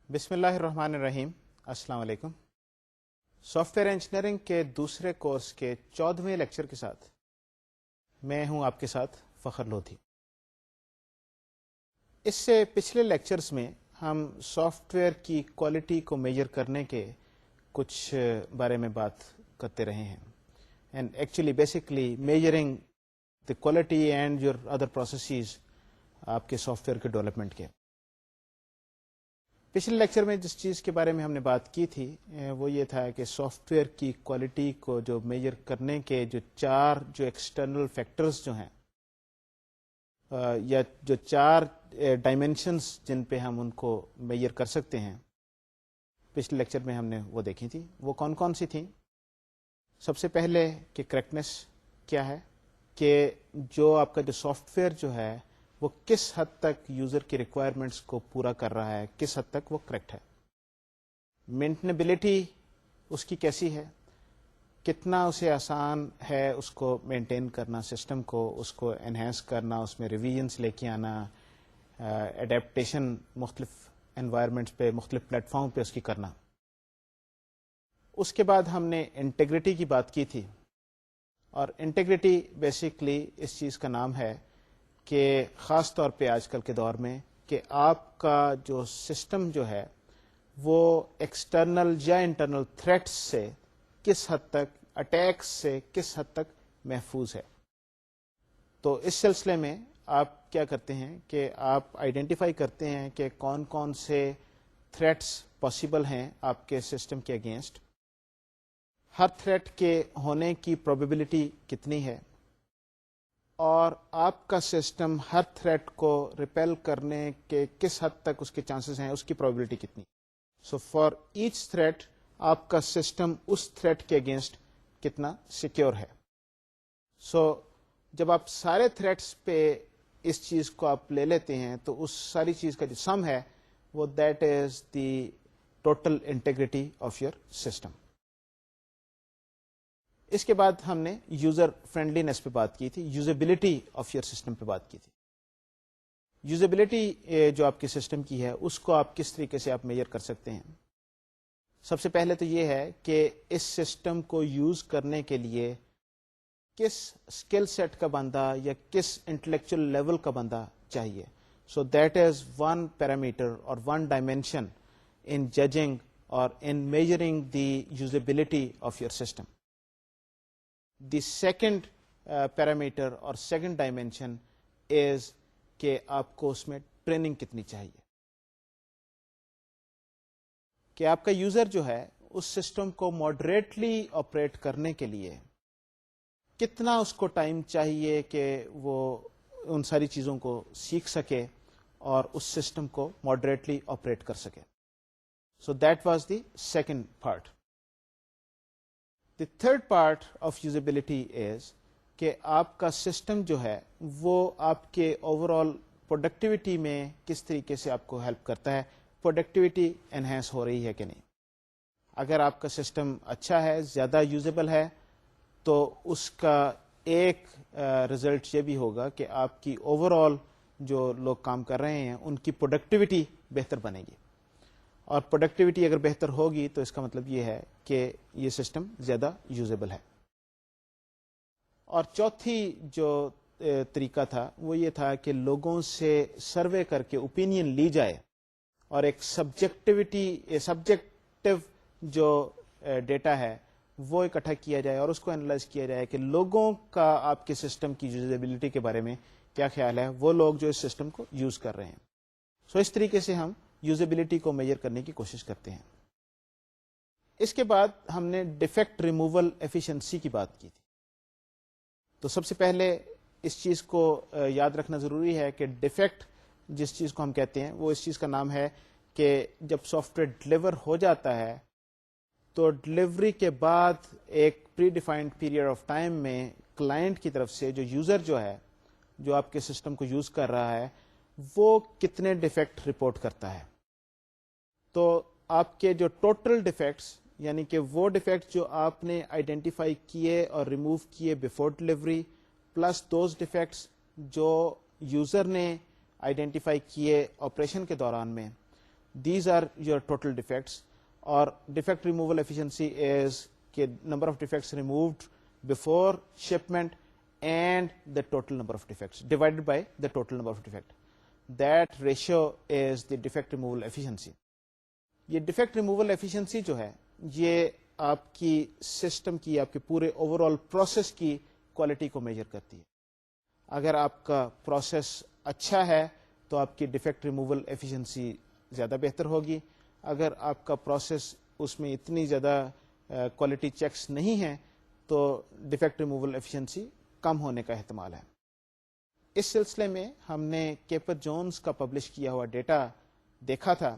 بسم اللہ الرحمن الرحیم. السلام علیکم. سافٹ ویئر انجینئرنگ کے دوسرے کورس کے 14ویں لیکچر کے ساتھ میں ہوں آپ کے ساتھ فخر لودھی. اس سے پچھلے لیکچرز میں ہم سافٹ ویئر کی کوالٹی کو میجر کرنے کے کچھ بارے میں بات کرتے رہے ہیں. And actually basically measuring the quality and your other processes آپ کے سافٹ ویئر کے ڈیولپمنٹ کے. پچھلے لیکچر میں جس چیز کے بارے میں ہم نے بات کی تھی وہ یہ تھا کہ سافٹ ویئر کی کوالٹی کو جو میجر کرنے کے چار ایکسٹرنل فیکٹرز جو ہیں یا جو چار ڈائمینشنز جن پہ ہم ان کو میجر کر سکتے ہیں، پچھلے لیکچر میں ہم نے وہ دیکھی تھی. وہ کون کون سی تھیں؟ سب سے پہلے کہ کریکٹنیس کیا ہے، کہ جو آپ کا جو سافٹ ویئر جو ہے وہ کس حد تک یوزر کی ریکوائرمنٹس کو پورا کر رہا ہے، کس حد تک وہ کریکٹ ہے. مینٹینیبلٹی اس کی کیسی ہے، کتنا اسے آسان ہے اس کو مینٹین کرنا، سسٹم کو اس کو انہینس کرنا، اس میں ریویژنس لے کے آنا، ایڈیپٹیشن مختلف انوائرمنٹس پہ، مختلف پلیٹ فارم پہ اس کی کرنا. اس کے بعد ہم نے انٹیگریٹی کی بات کی تھی، اور انٹیگریٹی بیسکلی اس چیز کا نام ہے کہ خاص طور پہ آج کل کے دور میں کہ آپ کا جو سسٹم جو ہے وہ ایکسٹرنل یا انٹرنل تھریٹس سے کس حد تک، اٹیکس سے کس حد تک محفوظ ہے. تو اس سلسلے میں آپ کیا کرتے ہیں کہ آپ آئیڈینٹیفائی کرتے ہیں کہ کون کون سے تھریٹس پاسبل ہیں آپ کے سسٹم کے اگینسٹ، ہر تھریٹ کے ہونے کی پروبیبلٹی کتنی ہے، اور آپ کا سسٹم ہر تھریٹ کو ریپیل کرنے کے کس حد تک اس کے چانسز ہیں، اس کی پروبیبلٹی کتنی. سو فار ایچ تھریٹ آپ کا سسٹم اس تھریٹ کے اگینسٹ کتنا سیکیور ہے. سو جب آپ سارے تھریٹس پہ اس چیز کو آپ لے لیتے ہیں تو اس ساری چیز کا جو سم ہے وہ that is the total integrity of your system. اس کے بعد ہم نے یوزر فرینڈلینس پہ بات کی تھی، یوزیبلٹی آف یور سسٹم پہ بات کی تھی. یوزیبلٹی جو آپ کے سسٹم کی ہے اس کو آپ کس طریقے سے آپ میجر کر سکتے ہیں. سب سے پہلے تو یہ ہے کہ اس سسٹم کو یوز کرنے کے لیے کس اسکل سیٹ کا بندہ یا کس انٹلیکچوئل لیول کا بندہ چاہیے. So that is one parameter اور ون ڈائمینشن ان ججنگ اور in measuring the usability of your system. The second parameter اور سیکنڈ ڈائمینشن از کہ آپ کو اس میں ٹریننگ کتنی چاہیے، کہ آپ کا یوزر جو ہے اس سسٹم کو ماڈریٹلی آپریٹ کرنے کے لیے کتنا اس کو ٹائم چاہیے کہ وہ ان ساری چیزوں کو سیکھ سکے اور اس سسٹم کو ماڈریٹلی آپریٹ کر سکے. So that was the second part. The third part of usability is کہ آپ کا سسٹم جو ہے وہ آپ کے اوور آل پروڈکٹیوٹی میں کس طریقے سے آپ کو ہیلپ کرتا ہے، پروڈکٹیوٹی انہینس ہو رہی ہے کہ نہیں. اگر آپ کا سسٹم اچھا ہے، زیادہ یوزیبل ہے، تو اس کا ایک رزلٹ یہ بھی ہوگا کہ آپ کی اوور آل جو لوگ کام کر رہے ہیں ان کی پروڈکٹیوٹی بہتر بنے گی، اور پروڈکٹیوٹی اگر بہتر ہوگی تو اس کا مطلب یہ ہے کہ یہ سسٹم زیادہ یوزیبل ہے. اور چوتھی جو طریقہ تھا وہ یہ تھا کہ لوگوں سے سروے کر کے اوپینین لی جائے اور ایک سبجیکٹو جو ڈیٹا ہے وہ اکٹھا کیا جائے اور اس کو انالائز کیا جائے کہ لوگوں کا آپ کے سسٹم کی یوزیبلٹی کے بارے میں کیا خیال ہے، وہ لوگ جو اس سسٹم کو یوز کر رہے ہیں. سو اس طریقے سے ہم یوزیبلٹی کو میجر کرنے کی کوشش کرتے ہیں. اس کے بعد ہم نے ڈیفیکٹ ریموول ایفیشنسی کی بات کی تھی. تو سب سے پہلے اس چیز کو یاد رکھنا ضروری ہے کہ ڈیفیکٹ جس چیز کو ہم کہتے ہیں وہ اس چیز کا نام ہے کہ جب سافٹ ویئر ڈلیور ہو جاتا ہے تو ڈلیوری کے بعد ایک predefined period of time میں کلائنٹ کی طرف سے جو یوزر جو ہے جو آپ کے سسٹم کو یوز کر رہا ہے وہ کتنے ڈیفیکٹ رپورٹ کرتا ہے. تو آپ کے جو ٹوٹل ڈیفیکٹس یعنی کہ وہ ڈیفیکٹ جو آپ نے آئیڈینٹیفائی کیے اور ریموو کیے before delivery plus those defects جو یوزر نے آئیڈینٹیفائی کیے آپریشن کے دوران میں، These are your total defects. Or defect removal efficiency is the number of defects removed before shipment and the total number of defects divided by the total number of defects. That ratio is the defect removal efficiency. یہ defect removal efficiency جو ہے یہ آپ کی system کی, آپ کے پورے اوور آل پروسیس کی کوالٹی کو میجر کرتی ہے. اگر آپ کا پروسیس اچھا ہے تو آپ کی ڈیفیکٹ ریموول ایفیشنسی زیادہ بہتر ہوگی. اگر آپ کا پروسیس اس میں اتنی زیادہ کوالٹی چیکس نہیں ہیں تو ڈیفیکٹ ریموول ایفیشنسی کم ہونے کا احتمال ہے. اس سلسلے میں ہم نے کیپر جونز کا پبلش کیا ہوا ڈیٹا دیکھا تھا,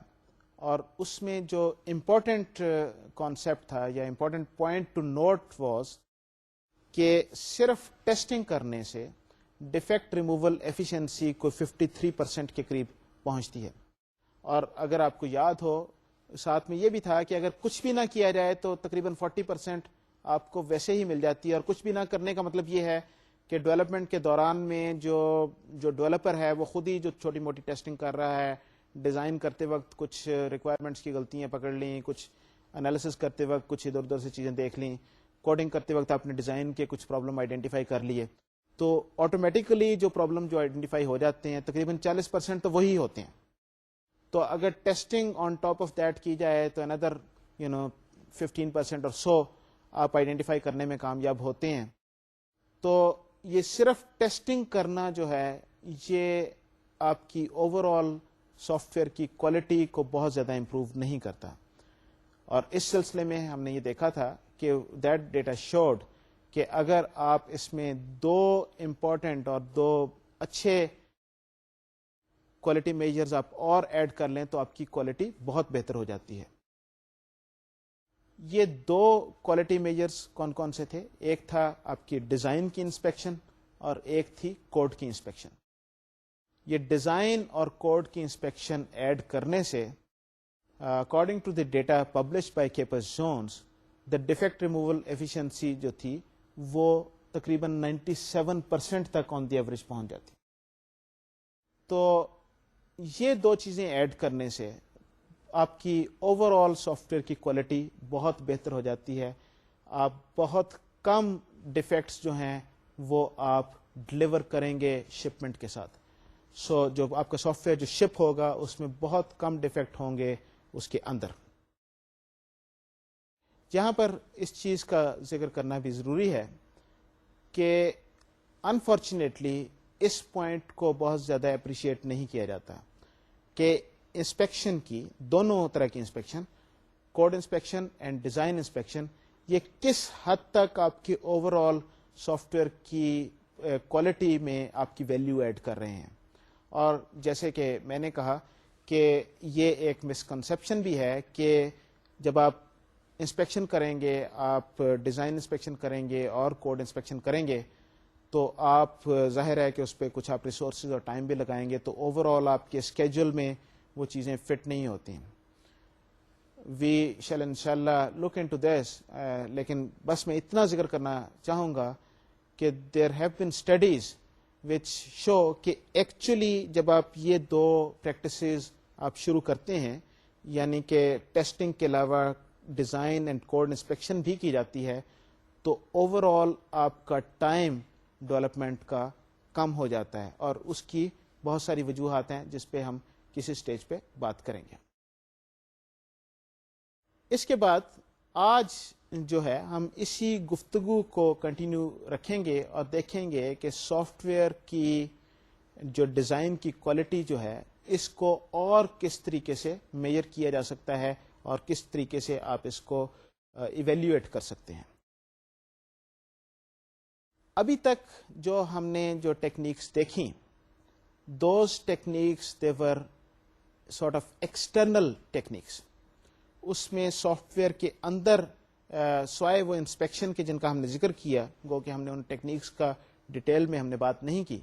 اور اس میں جو امپورٹنٹ کانسیپٹ تھا یا important point to note was کہ صرف ٹیسٹنگ کرنے سے ڈیفیکٹ ریموول ایفیشنسی کو 53% کے قریب پہنچتی ہے. اور اگر آپ کو یاد ہو ساتھ میں یہ بھی تھا کہ اگر کچھ بھی نہ کیا جائے تو تقریباً 40% آپ کو ویسے ہی مل جاتی ہے. اور کچھ بھی نہ کرنے کا مطلب یہ ہے کہ ڈیولپمنٹ کے دوران میں جو ڈیولپر ہے وہ خود ہی جو چھوٹی موٹی ٹیسٹنگ کر رہا ہے, ڈیزائن کرتے وقت کچھ ریکوائرمنٹس کی غلطیاں پکڑ لیں, کچھ انالیسس کرتے وقت کچھ ادھر ادھر سے چیزیں دیکھ لیں, کوڈنگ کرتے وقت آپ نے ڈیزائن کے کچھ پرابلم آئیڈینٹیفائی کر لیے, تو آٹومیٹیکلی جو پرابلم جو آئیڈینٹیفائی ہو جاتے ہیں تقریباً 40% تو وہی ہوتے ہیں. تو اگر testing on top of that کی جائے تو اندر 15% اور سو آپ آئیڈینٹیفائی کرنے میں کامیاب ہوتے ہیں. تو یہ صرف ٹیسٹنگ کرنا جو ہے یہ آپ کی اوور آل سافٹ ویئر کی کوالٹی کو بہت زیادہ امپروو نہیں کرتا. اور اس سلسلے میں ہم نے یہ دیکھا تھا کہ دیٹ ڈیٹا شوڈ کہ اگر آپ اس میں 2 امپورٹنٹ اور 2 اچھے کوالٹی میجرز آپ اور ایڈ کر لیں تو آپ کی کوالٹی بہت بہتر ہو جاتی ہے. یہ 2 کوالٹی میجرز کون کون سے تھے؟ ایک تھا آپ کی ڈیزائن کی انسپیکشن اور ایک تھی کوڈ کی انسپیکشن. یہ ڈیزائن اور کوڈ کی انسپیکشن ایڈ کرنے سے according to the data publish by Capers Jones the defect removal efficiency جو تھی وہ تقریباً 97% تک آن دی ایوریج پہنچ جاتی. تو یہ 2 چیزیں ایڈ کرنے سے آپ کی اوور آل سافٹ ویئر کی کوالٹی بہت بہتر ہو جاتی ہے. آپ بہت کم ڈیفیکٹس جو ہیں وہ آپ ڈلیور کریں گے شپمنٹ کے ساتھ. سو جو آپ کا سافٹ ویئر جو شپ ہوگا اس میں بہت کم ڈیفیکٹ ہوں گے اس کے اندر. یہاں پر اس چیز کا ذکر کرنا بھی ضروری ہے کہ انفارچونیٹلی اس پوائنٹ کو بہت زیادہ اپریشیٹ نہیں کیا جاتا کہ انسپیکشن کی, دونوں طرح کی inspection, code inspection and design inspection, یہ کس حد تک آپ کی اوور آل سافٹ ویئر کی کوالٹی میں آپ کی ویلیو ایڈ کر رہے ہیں. اور جیسے کہ میں نے کہا کہ یہ ایک مسکنسیپشن بھی ہے کہ جب آپ انسپیکشن کریں گے, آپ ڈیزائن انسپیکشن کریں گے اور کوڈ انسپیکشن کریں گے تو آپ ظاہر ہے کہ اس پہ کچھ آپ ریسورسز اور ٹائم بھی لگائیں گے, تو اوور آل آپ کے اسکیجول میں وہ چیزیں فٹ نہیں ہوتی ہیں. وی شیل انشاءاللہ لک انٹو دس, لیکن بس میں اتنا ذکر کرنا چاہوں گا کہ دیر ہیو بین اسٹڈیز وچ شو کہ ایکچولی جب آپ یہ 2 پریکٹسز آپ شروع کرتے ہیں, یعنی کہ ٹیسٹنگ کے علاوہ ڈیزائن اینڈ کوڈ انسپیکشن بھی کی جاتی ہے, تو اوور آل آپ کا ٹائم ڈیولپمنٹ کا کم ہو جاتا ہے. اور اس کی بہت ساری وجوہات ہیں جس پہ ہم کسی سٹیج پہ بات کریں گے. اس کے بعد آج جو ہے ہم اسی گفتگو کو کنٹینیو رکھیں گے اور دیکھیں گے کہ سافٹ ویئر کی جو ڈیزائن کی کوالٹی جو ہے اس کو اور کس طریقے سے میجر کیا جا سکتا ہے اور کس طریقے سے آپ اس کو ایویلیویٹ کر سکتے ہیں. ابھی تک جو ہم نے جو ٹیکنیکس دیکھیں, those techniques they were sort of external techniques. اس میں سافٹ ویئر کے اندر سوائے وہ انسپیکشن کے جن کا ہم نے ذکر کیا, گو کہ ہم نے ان ٹیکنیکس کا ڈیٹیل میں ہم نے بات نہیں کی,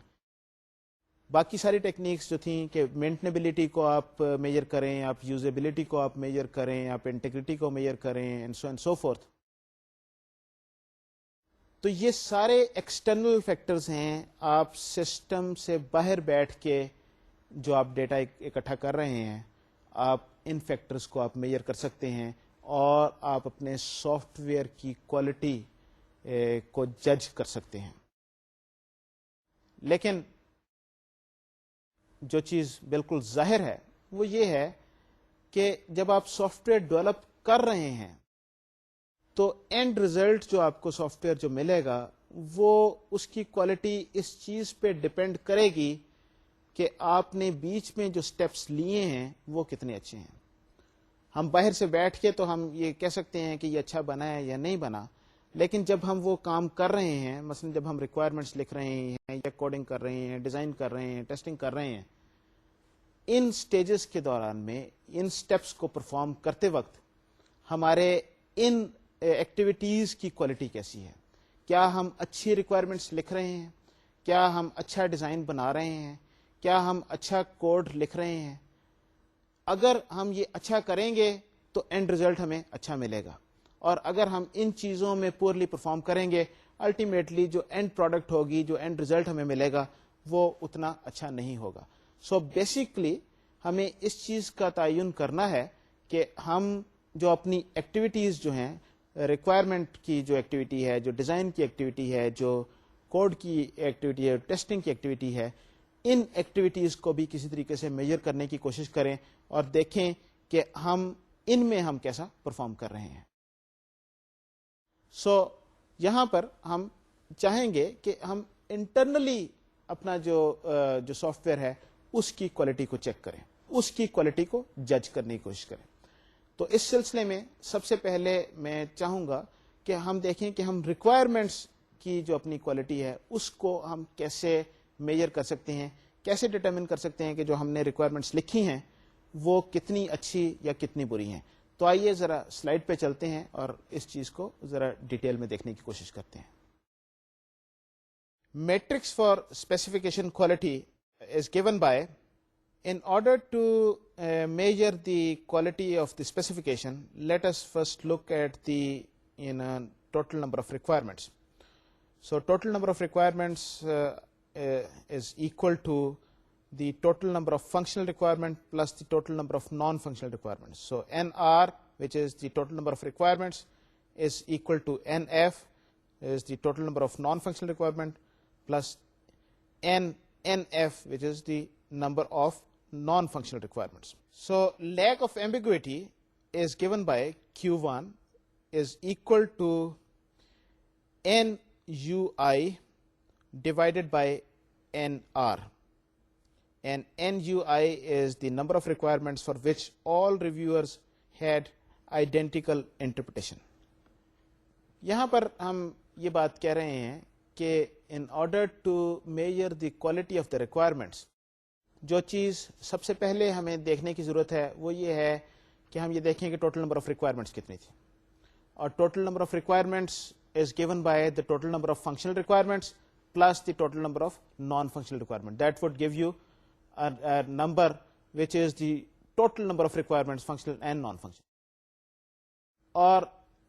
باقی ساری ٹیکنیکس جو تھیں کہ مینٹنیبلٹی کو آپ میجر کریں, آپ یوزیبلٹی کو آپ میجر کریں, آپ انٹیگریٹی کو میجر کریں, اینڈ سو فورتھ. تو یہ سارے ایکسٹرنل فیکٹرز ہیں. آپ سسٹم سے باہر بیٹھ کے جو آپ ڈیٹا اکٹھا کر رہے ہیں, آپ ان فیکٹرز کو آپ میجر کر سکتے ہیں اور آپ اپنے سافٹ ویئر کی کوالٹی کو جج کر سکتے ہیں. لیکن جو چیز بالکل ظاہر ہے وہ یہ ہے کہ جب آپ سافٹ ویئر ڈیولپ کر رہے ہیں تو اینڈ ریزلٹ جو آپ کو سافٹ ویئر جو ملے گا وہ اس کی کوالٹی اس چیز پہ ڈپینڈ کرے گی کہ آپ نے بیچ میں جو سٹیپس لیے ہیں وہ کتنے اچھے ہیں. ہم باہر سے بیٹھ کے تو ہم یہ کہہ سکتے ہیں کہ یہ اچھا بنا ہے یا نہیں بنا, لیکن جب ہم وہ کام کر رہے ہیں, مثلا جب ہم ریکوائرمنٹس لکھ رہے ہیں یا کوڈنگ کر رہے ہیں, ڈیزائن کر رہے ہیں, ٹیسٹنگ کر رہے ہیں, ان سٹیجز کے دوران میں ان سٹیپس کو پرفارم کرتے وقت ہمارے ان ایکٹیویٹیز کی کوالٹی کیسی ہے. کیا ہم اچھی ریکوائرمنٹس لکھ رہے ہیں, کیا ہم اچھا ڈیزائن بنا رہے ہیں, کیا ہم اچھا کوڈ لکھ رہے ہیں. اگر ہم یہ اچھا کریں گے تو اینڈ ریزلٹ ہمیں اچھا ملے گا, اور اگر ہم ان چیزوں میں پورلی پرفارم کریں گے الٹیمیٹلی جو اینڈ پروڈکٹ ہوگی, جو اینڈ ریزلٹ ہمیں ملے گا وہ اتنا اچھا نہیں ہوگا. سو بیسکلی ہمیں اس چیز کا تعین کرنا ہے کہ ہم جو اپنی ایکٹیویٹیز جو ہیں, ریکوائرمنٹ کی جو ایکٹیویٹی ہے, جو ڈیزائن کی ایکٹیویٹی ہے, جو کوڈ کی ایکٹیویٹی ہے, ٹیسٹنگ کی ایکٹیویٹی ہے, ان ایکٹیویٹیز کو بھی کسی طریقے سے میجر کرنے کی کوشش کریں اور دیکھیں کہ ہم ان میں ہم کیسا پرفارم کر رہے ہیں. سو یہاں پر ہم چاہیں گے کہ ہم انٹرنلی اپنا جو سافٹ ویئر ہے اس کی کوالٹی کو چیک کریں, اس کی کوالٹی کو جج کرنے کی کوشش کریں. تو اس سلسلے میں سب سے پہلے میں چاہوں گا کہ ہم دیکھیں کہ ہم ریکوائرمنٹس کی جو اپنی کوالٹی ہے اس کو ہم کیسے میجر کر سکتے ہیں, کیسے ڈٹرمن کر سکتے ہیں کہ جو ہم نے ریکوائرمنٹس لکھی ہیں وہ کتنی اچھی یا کتنی بری ہیں. تو آئیے ذرا سلائڈ پہ چلتے ہیں اور اس چیز کو ذرا ڈیٹیل میں دیکھنے کی کوشش کرتے ہیں. Matrix for specification quality is given by, in order to measure the quality of the specification, let us first look at the total number of requirements. So total number of requirements is equal to the total number of functional requirement plus the total number of non-functional requirements. So NR, which is the total number of requirements, is equal to NF, is the total number of non-functional requirement, plus NF, which is the number of non-functional requirements. So lack of ambiguity is given by Q1 is equal to NUI divided by NR, and NUI is the number of requirements for which all reviewers had identical interpretation. یہاں پر ہم یہ بات کہہ رہے ہیں کہ in order to measure the quality of the requirements, جو چیز سب سے پہلے ہمیں دیکھنے کی ضرورت ہے وہ یہ ہے کہ ہم یہ دیکھیں کہ ٹوٹل نمبر آف ریکوائرمنٹس کتنی تھی, اور total number of requirements is given by the total number of functional requirements plus the total number of non functional requirement. That would give you number which is the total number of requirements functional and non functional. اور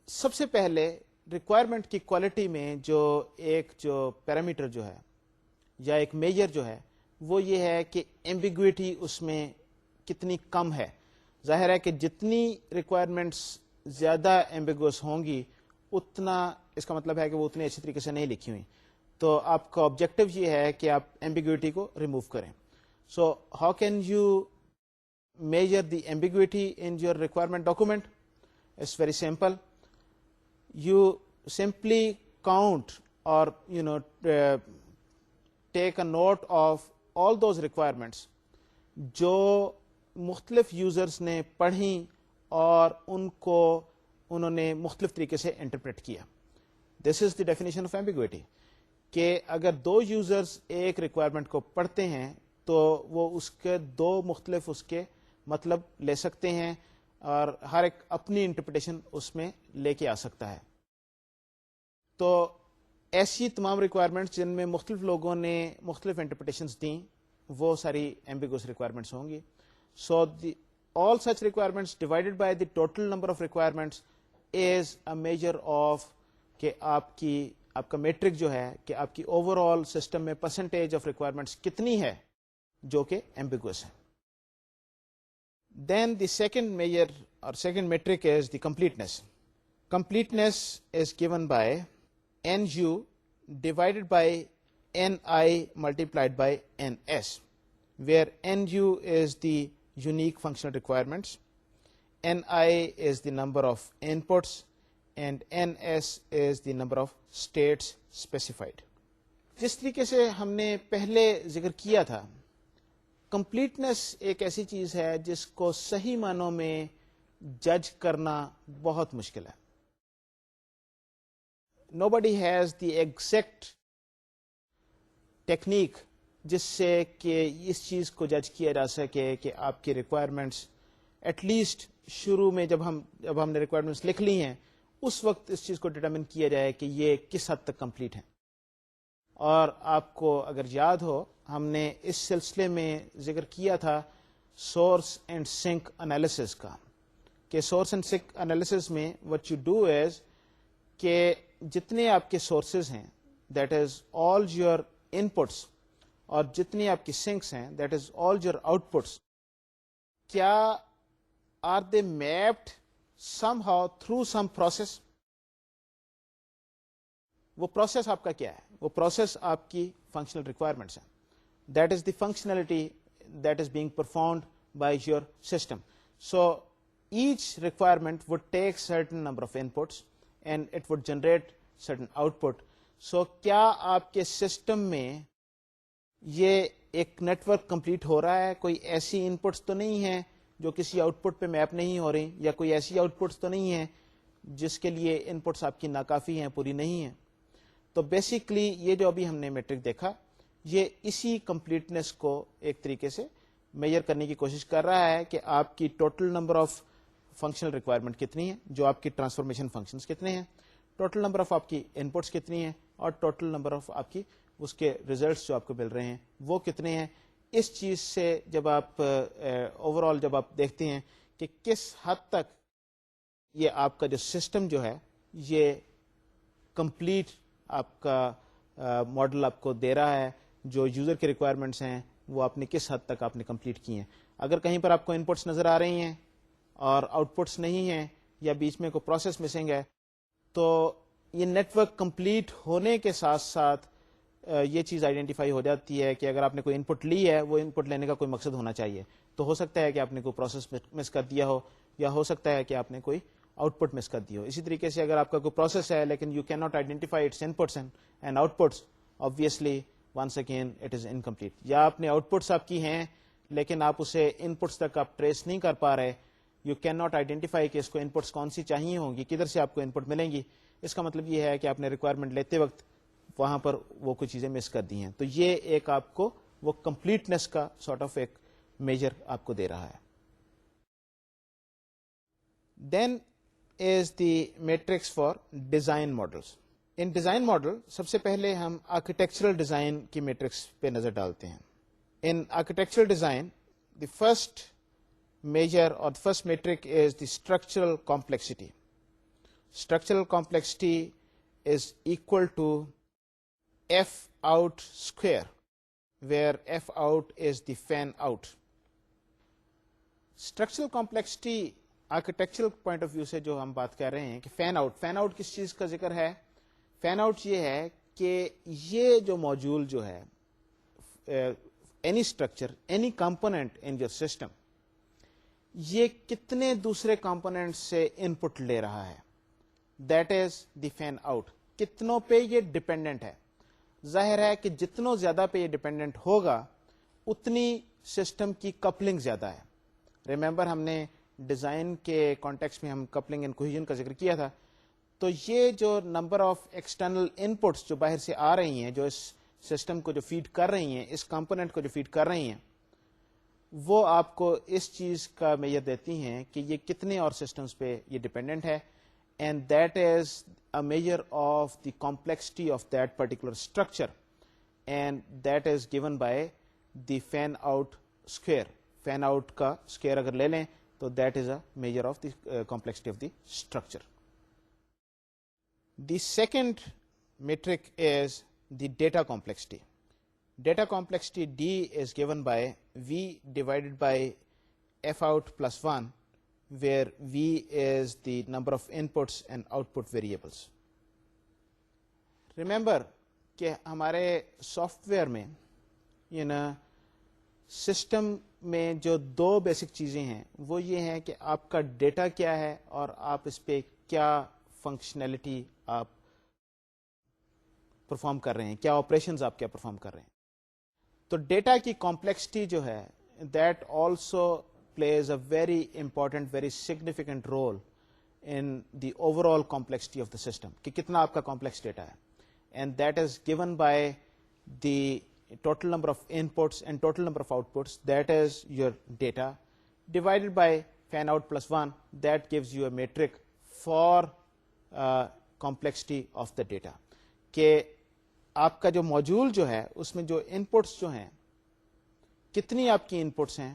سب سے پہلے requirement کی quality میں جو parameter جو ہے یا ایک میجر جو ہے وہ یہ ہے کہ ایمبیگوٹی اس میں کتنی کم ہے. ظاہر ہے کہ جتنی ریکوائرمنٹس زیادہ ایمبیگوس ہوں گی اتنا اس کا مطلب ہے کہ وہ اتنی اچھی طریقے سے نہیں لکھی ہوئی, تو آپ کا آبجیکٹو یہ ہے کہ آپ ایمبیگوٹی کو ریموو کریں. So how can you measure the ambiguity in your requirement document? It's very simple. You simply count or take a note of all those requirements جو مختلف یوزرز نے پڑھیں اور انہوں نے مختلف طریقے سے انٹرپریٹ کیا. دس از دی ڈیفینیشن آف ایمبیگوٹی, کہ اگر دو یوزرز ایک ریکوائرمنٹ کو پڑھتے ہیں تو وہ اس کے دو مختلف اس کے مطلب لے سکتے ہیں اور ہر ایک اپنی انٹرپریٹیشن اس میں لے کے آ سکتا ہے. تو ایسی تمام ریکوائرمنٹس جن میں مختلف لوگوں نے مختلف انٹرپریٹیشنز دیں وہ ساری ایمبیگوس ریکوائرمنٹس ہوں گی. So all such requirements divided by the total number of requirements is a measure of کہ آپ کا میٹرک جو ہے کہ آپ کی اوور آل سسٹم میں پرسنٹیج آف ریکوائرمنٹس کتنی ہے جو کہ ایمبیگوس ہے. Then the second measure or second metric is the completeness. Completeness is given by NU divided by Ni multiplied by Ns, where Nu is the unique functional requirements, Ni is the number of inputs, and Ns is the number of states specified. جس طریقے سے ہم نے پہلے ذکر کیا تھا، completeness ایک ایسی چیز ہے جس کو صحیح معنوں میں جج کرنا بہت مشکل ہے. Nobody has the exact technique جس سے کہ اس چیز کو جج کیا جا سکے کہ آپ کی ریکوائرمنٹس ایٹ لیسٹ شروع میں جب ہم نے ریکوائرمنٹس لکھ لی ہیں اس وقت اس چیز کو ڈٹرمن کیا جائے کہ یہ کس حد تک کمپلیٹ ہے. اور آپ کو اگر یاد ہو ہم نے اس سلسلے میں ذکر کیا تھا سورس اینڈ سنک انالیسس کا، کہ سورس اینڈ سنک انالیسس میں وٹ یو ڈو از کہ جتنے آپ کے سورسز ہیں that is all your in پٹس، اور جتنی آپ کی سنکس ہیں that is all your outputs, کیا are they mapped somehow through some process. وہ پروسیس آپ کا کیا ہے؟ وہ پروسیس آپ کی فنکشنل ریکوائرمنٹس ہیں. That is the functionality that is being performed by your system. So each requirement would take certain number of inputs and it would generate certain output. سو کیا آپ کے system میں یہ ایک net work complete ہو رہا ہے؟ کوئی ایسی ان پٹس تو نہیں ہے جو کسی آؤٹ پٹ پہ میپ نہیں ہو رہی، یا کوئی ایسی آؤٹ پٹس تو نہیں ہے جس کے لیے ان پٹس آپ کی ناکافی ہیں، پوری نہیں ہیں. تو بیسیکلی یہ جو ابھی ہم نے میٹرک دیکھا یہ اسی کمپلیٹنس کو ایک طریقے سے میجر کرنے کی کوشش کر رہا ہے کہ آپ کی total number of functional requirement کتنی ہے، جو آپ کی ٹرانسفارمیشن فنکشنز کتنے ہیں، ٹوٹل نمبر آف آپ کی ان پٹس کتنی ہیں، اور ٹوٹل نمبر آف آپ کی اس کے ریزلٹس جو آپ کو مل رہے ہیں وہ کتنے ہیں. اس چیز سے جب آپ اوور آل جب آپ دیکھتے ہیں کہ کس حد تک یہ آپ کا جو سسٹم جو ہے یہ کمپلیٹ آپ کا ماڈل آپ کو دے رہا ہے، جو یوزر کے ریکوائرمنٹس ہیں وہ آپ نے کس حد تک آپ نے کمپلیٹ کی ہیں. اگر کہیں پر آپ کو ان پٹس نظر آ رہی ہیں اور آؤٹ پٹس نہیں ہیں، یا بیچ میں کوئی پروسیس مسنگ ہے، تو یہ نیٹ ورک کمپلیٹ ہونے کے ساتھ ساتھ یہ چیز آئیڈینٹیفائی ہو جاتی ہے کہ اگر آپ نے کوئی ان پٹ لی ہے، وہ ان پٹ لینے کا کوئی مقصد ہونا چاہیے. تو ہو سکتا ہے کہ آپ نے کوئی پروسیس مس کر دیا ہو، یا ہو سکتا ہے کہ آپ نے کوئی آؤٹ پٹ مس کر دی ہو. اسی طریقے سے اگر آپ کا کوئی پروسیس ہے لیکن you can not identify its inputs and outputs, obviously once again it is incomplete. یا آپ نے آؤٹ پٹس آپ کی ہیں لیکن آپ اسے ان پٹس تک آپ ٹریس نہیں کر پا رہے، یو کین ناٹ آئیڈینٹیفائی کہ اس کو ان پٹس کون سی چاہیے ہوں گی، کدھر سے آپ کو ان پٹ ملیں گی. اس کا مطلب یہ ہے کہ آپ نے ریکوائرمنٹ لیتے وقت وہاں پر وہ کچھ چیزیں مس کر دی ہیں. تو یہ ایک آپ کو وہ کمپلیٹنس کا سارٹ آف ایک میجر آپ کو دے رہا ہے. Then is the metrics for design models. In design model سب سے پہلے ہم آرکیٹیکچرل ڈیزائن کی میٹرکس پہ نظر ڈالتے ہیں. In architectural design the first measure اور first metric is the structural complexity. Structural complexity is equal to F out square, where F out is the fan out. Structural complexity architectural point of view سے جو ہم بات کر رہے ہیں کہ fan out کس چیز کا ذکر ہے؟ فین آؤٹ یہ ہے کہ یہ جو موجول جو ہے any structure any component in your system, یہ کتنے دوسرے کمپونیٹ سے ان پٹ لے رہا ہے، that is the fan out. کتنوں پہ یہ ڈپینڈنٹ ہے. ظاہر ہے کہ جتنوں زیادہ پہ یہ ڈپینڈنٹ ہوگا اتنی سسٹم کی کپلنگ زیادہ ہے. ریمبر ہم نے ڈیزائن کے کانٹیکس میں ہم کپلنگ اینڈ کوہیژن کا ذکر کیا تھا. تو یہ جو نمبر آف ایکسٹرنل ان پٹس جو باہر سے آ رہی ہیں، جو اس سسٹم کو جو فیڈ کر رہی ہیں، اس کمپونیٹ کو جو فیڈ کر رہی ہیں، وہ آپ کو اس چیز کا میجر دیتی ہیں کہ یہ کتنے اور سسٹمز پہ یہ ڈپینڈنٹ ہے. And that is a measure of the complexity of that particular structure, and that is given by the fan out square. Fan out کا square اگر لے لیں تو that is a measure of the complexity of the structure. The second metric is the data complexity. Data complexity D is given by V divided by f out plus 1, where v is the number of inputs and output variables. Remember کہ ہمارے soft where میں system میں جو دو basic چیزیں ہیں وہ یہ ہیں کہ آپ کا ڈیٹا کیا ہے اور آپ اس پہ کیا فنکشنلٹی آپ پرفارم کر رہے ہیں, کیا آپریشنز آپ کیا پرفارم کر رہے ہیں. تو ڈیٹا کی کمپلیکسٹی جو ہے that also plays a very important very significant role in the overall complexity of the system, کہ کتنا آپ کا کمپلیکس ڈیٹا ہے. And that is given by the total number of inputs and total number of outputs, that is your data, divided by fan out plus 1, that gives you a metric for complexity of the data. کہ آپ کا جو موجول جو ہے اس میں جو inputs جو ہیں کتنی آپ کی انپٹس ہیں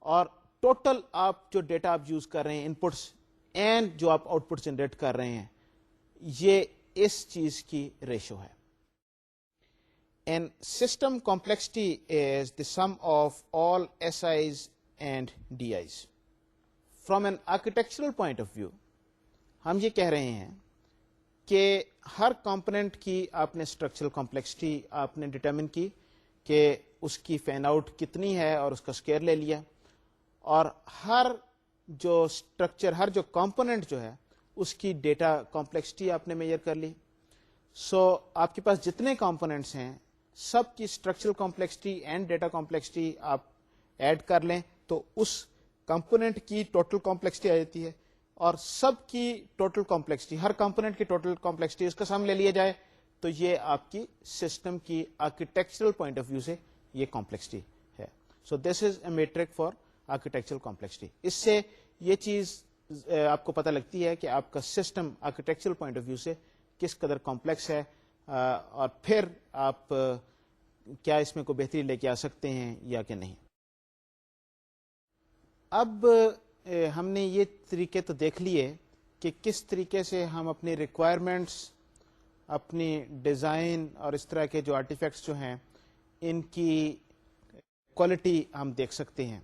اور ٹوٹل آپ جو ڈیٹا آپ یوز کر رہے ہیں انپٹس اینڈ جو آپ آؤٹ پٹ جنریٹ کر رہے ہیں, یہ اس چیز کی ریشو ہے. And system complexity is the sum of all SIs and DIs. From an architectural point of view, ہم یہ کہہ رہے ہیں کہ ہر کمپوننٹ کی آپ نے اسٹرکچرل کمپلیکسٹی آپ نے ڈٹرمن کی کہ اس کی فین آؤٹ کتنی ہے اور اس کا اسکیئر لے لیا, اور ہر جو اسٹرکچر ہر جو کمپوننٹ جو ہے اس کی ڈیٹا کمپلیکسٹی آپ نے میجر کر لی. سو آپ کے پاس جتنے کمپوننٹس ہیں سب کی structural complexity and data complexity آپ ایڈ کر لیں تو اس کمپوننٹ کی ٹوٹل کمپلیکسٹی آ جاتی ہے, اور سب کی ٹوٹل کمپلیکسٹی ہر کمپوننٹ کی ٹوٹل کمپلیکسٹی اس کا سم لے لیا جائے تو یہ آپ کی سسٹم کی آرکیٹیکچرل پوائنٹ آف ویو سے یہ کمپلیکسٹی ہے. سو دس از اے میٹرک فار آرکیٹیکچرل کمپلیکسٹی. اس سے یہ چیز آپ کو پتہ لگتی ہے کہ آپ کا system architectural point of view سے کس قدر کمپلیکس ہے, اور پھر آپ کیا اس میں کوئی بہتری لے کے آ سکتے ہیں یا کہ نہیں. اب ہم نے یہ طریقے تو دیکھ لیے کہ کس طریقے سے ہم اپنی ریکوائرمنٹس, اپنی ڈیزائن اور اس طرح کے جو آرٹیفیکٹس جو ہیں ان کی کوالٹی ہم دیکھ سکتے ہیں,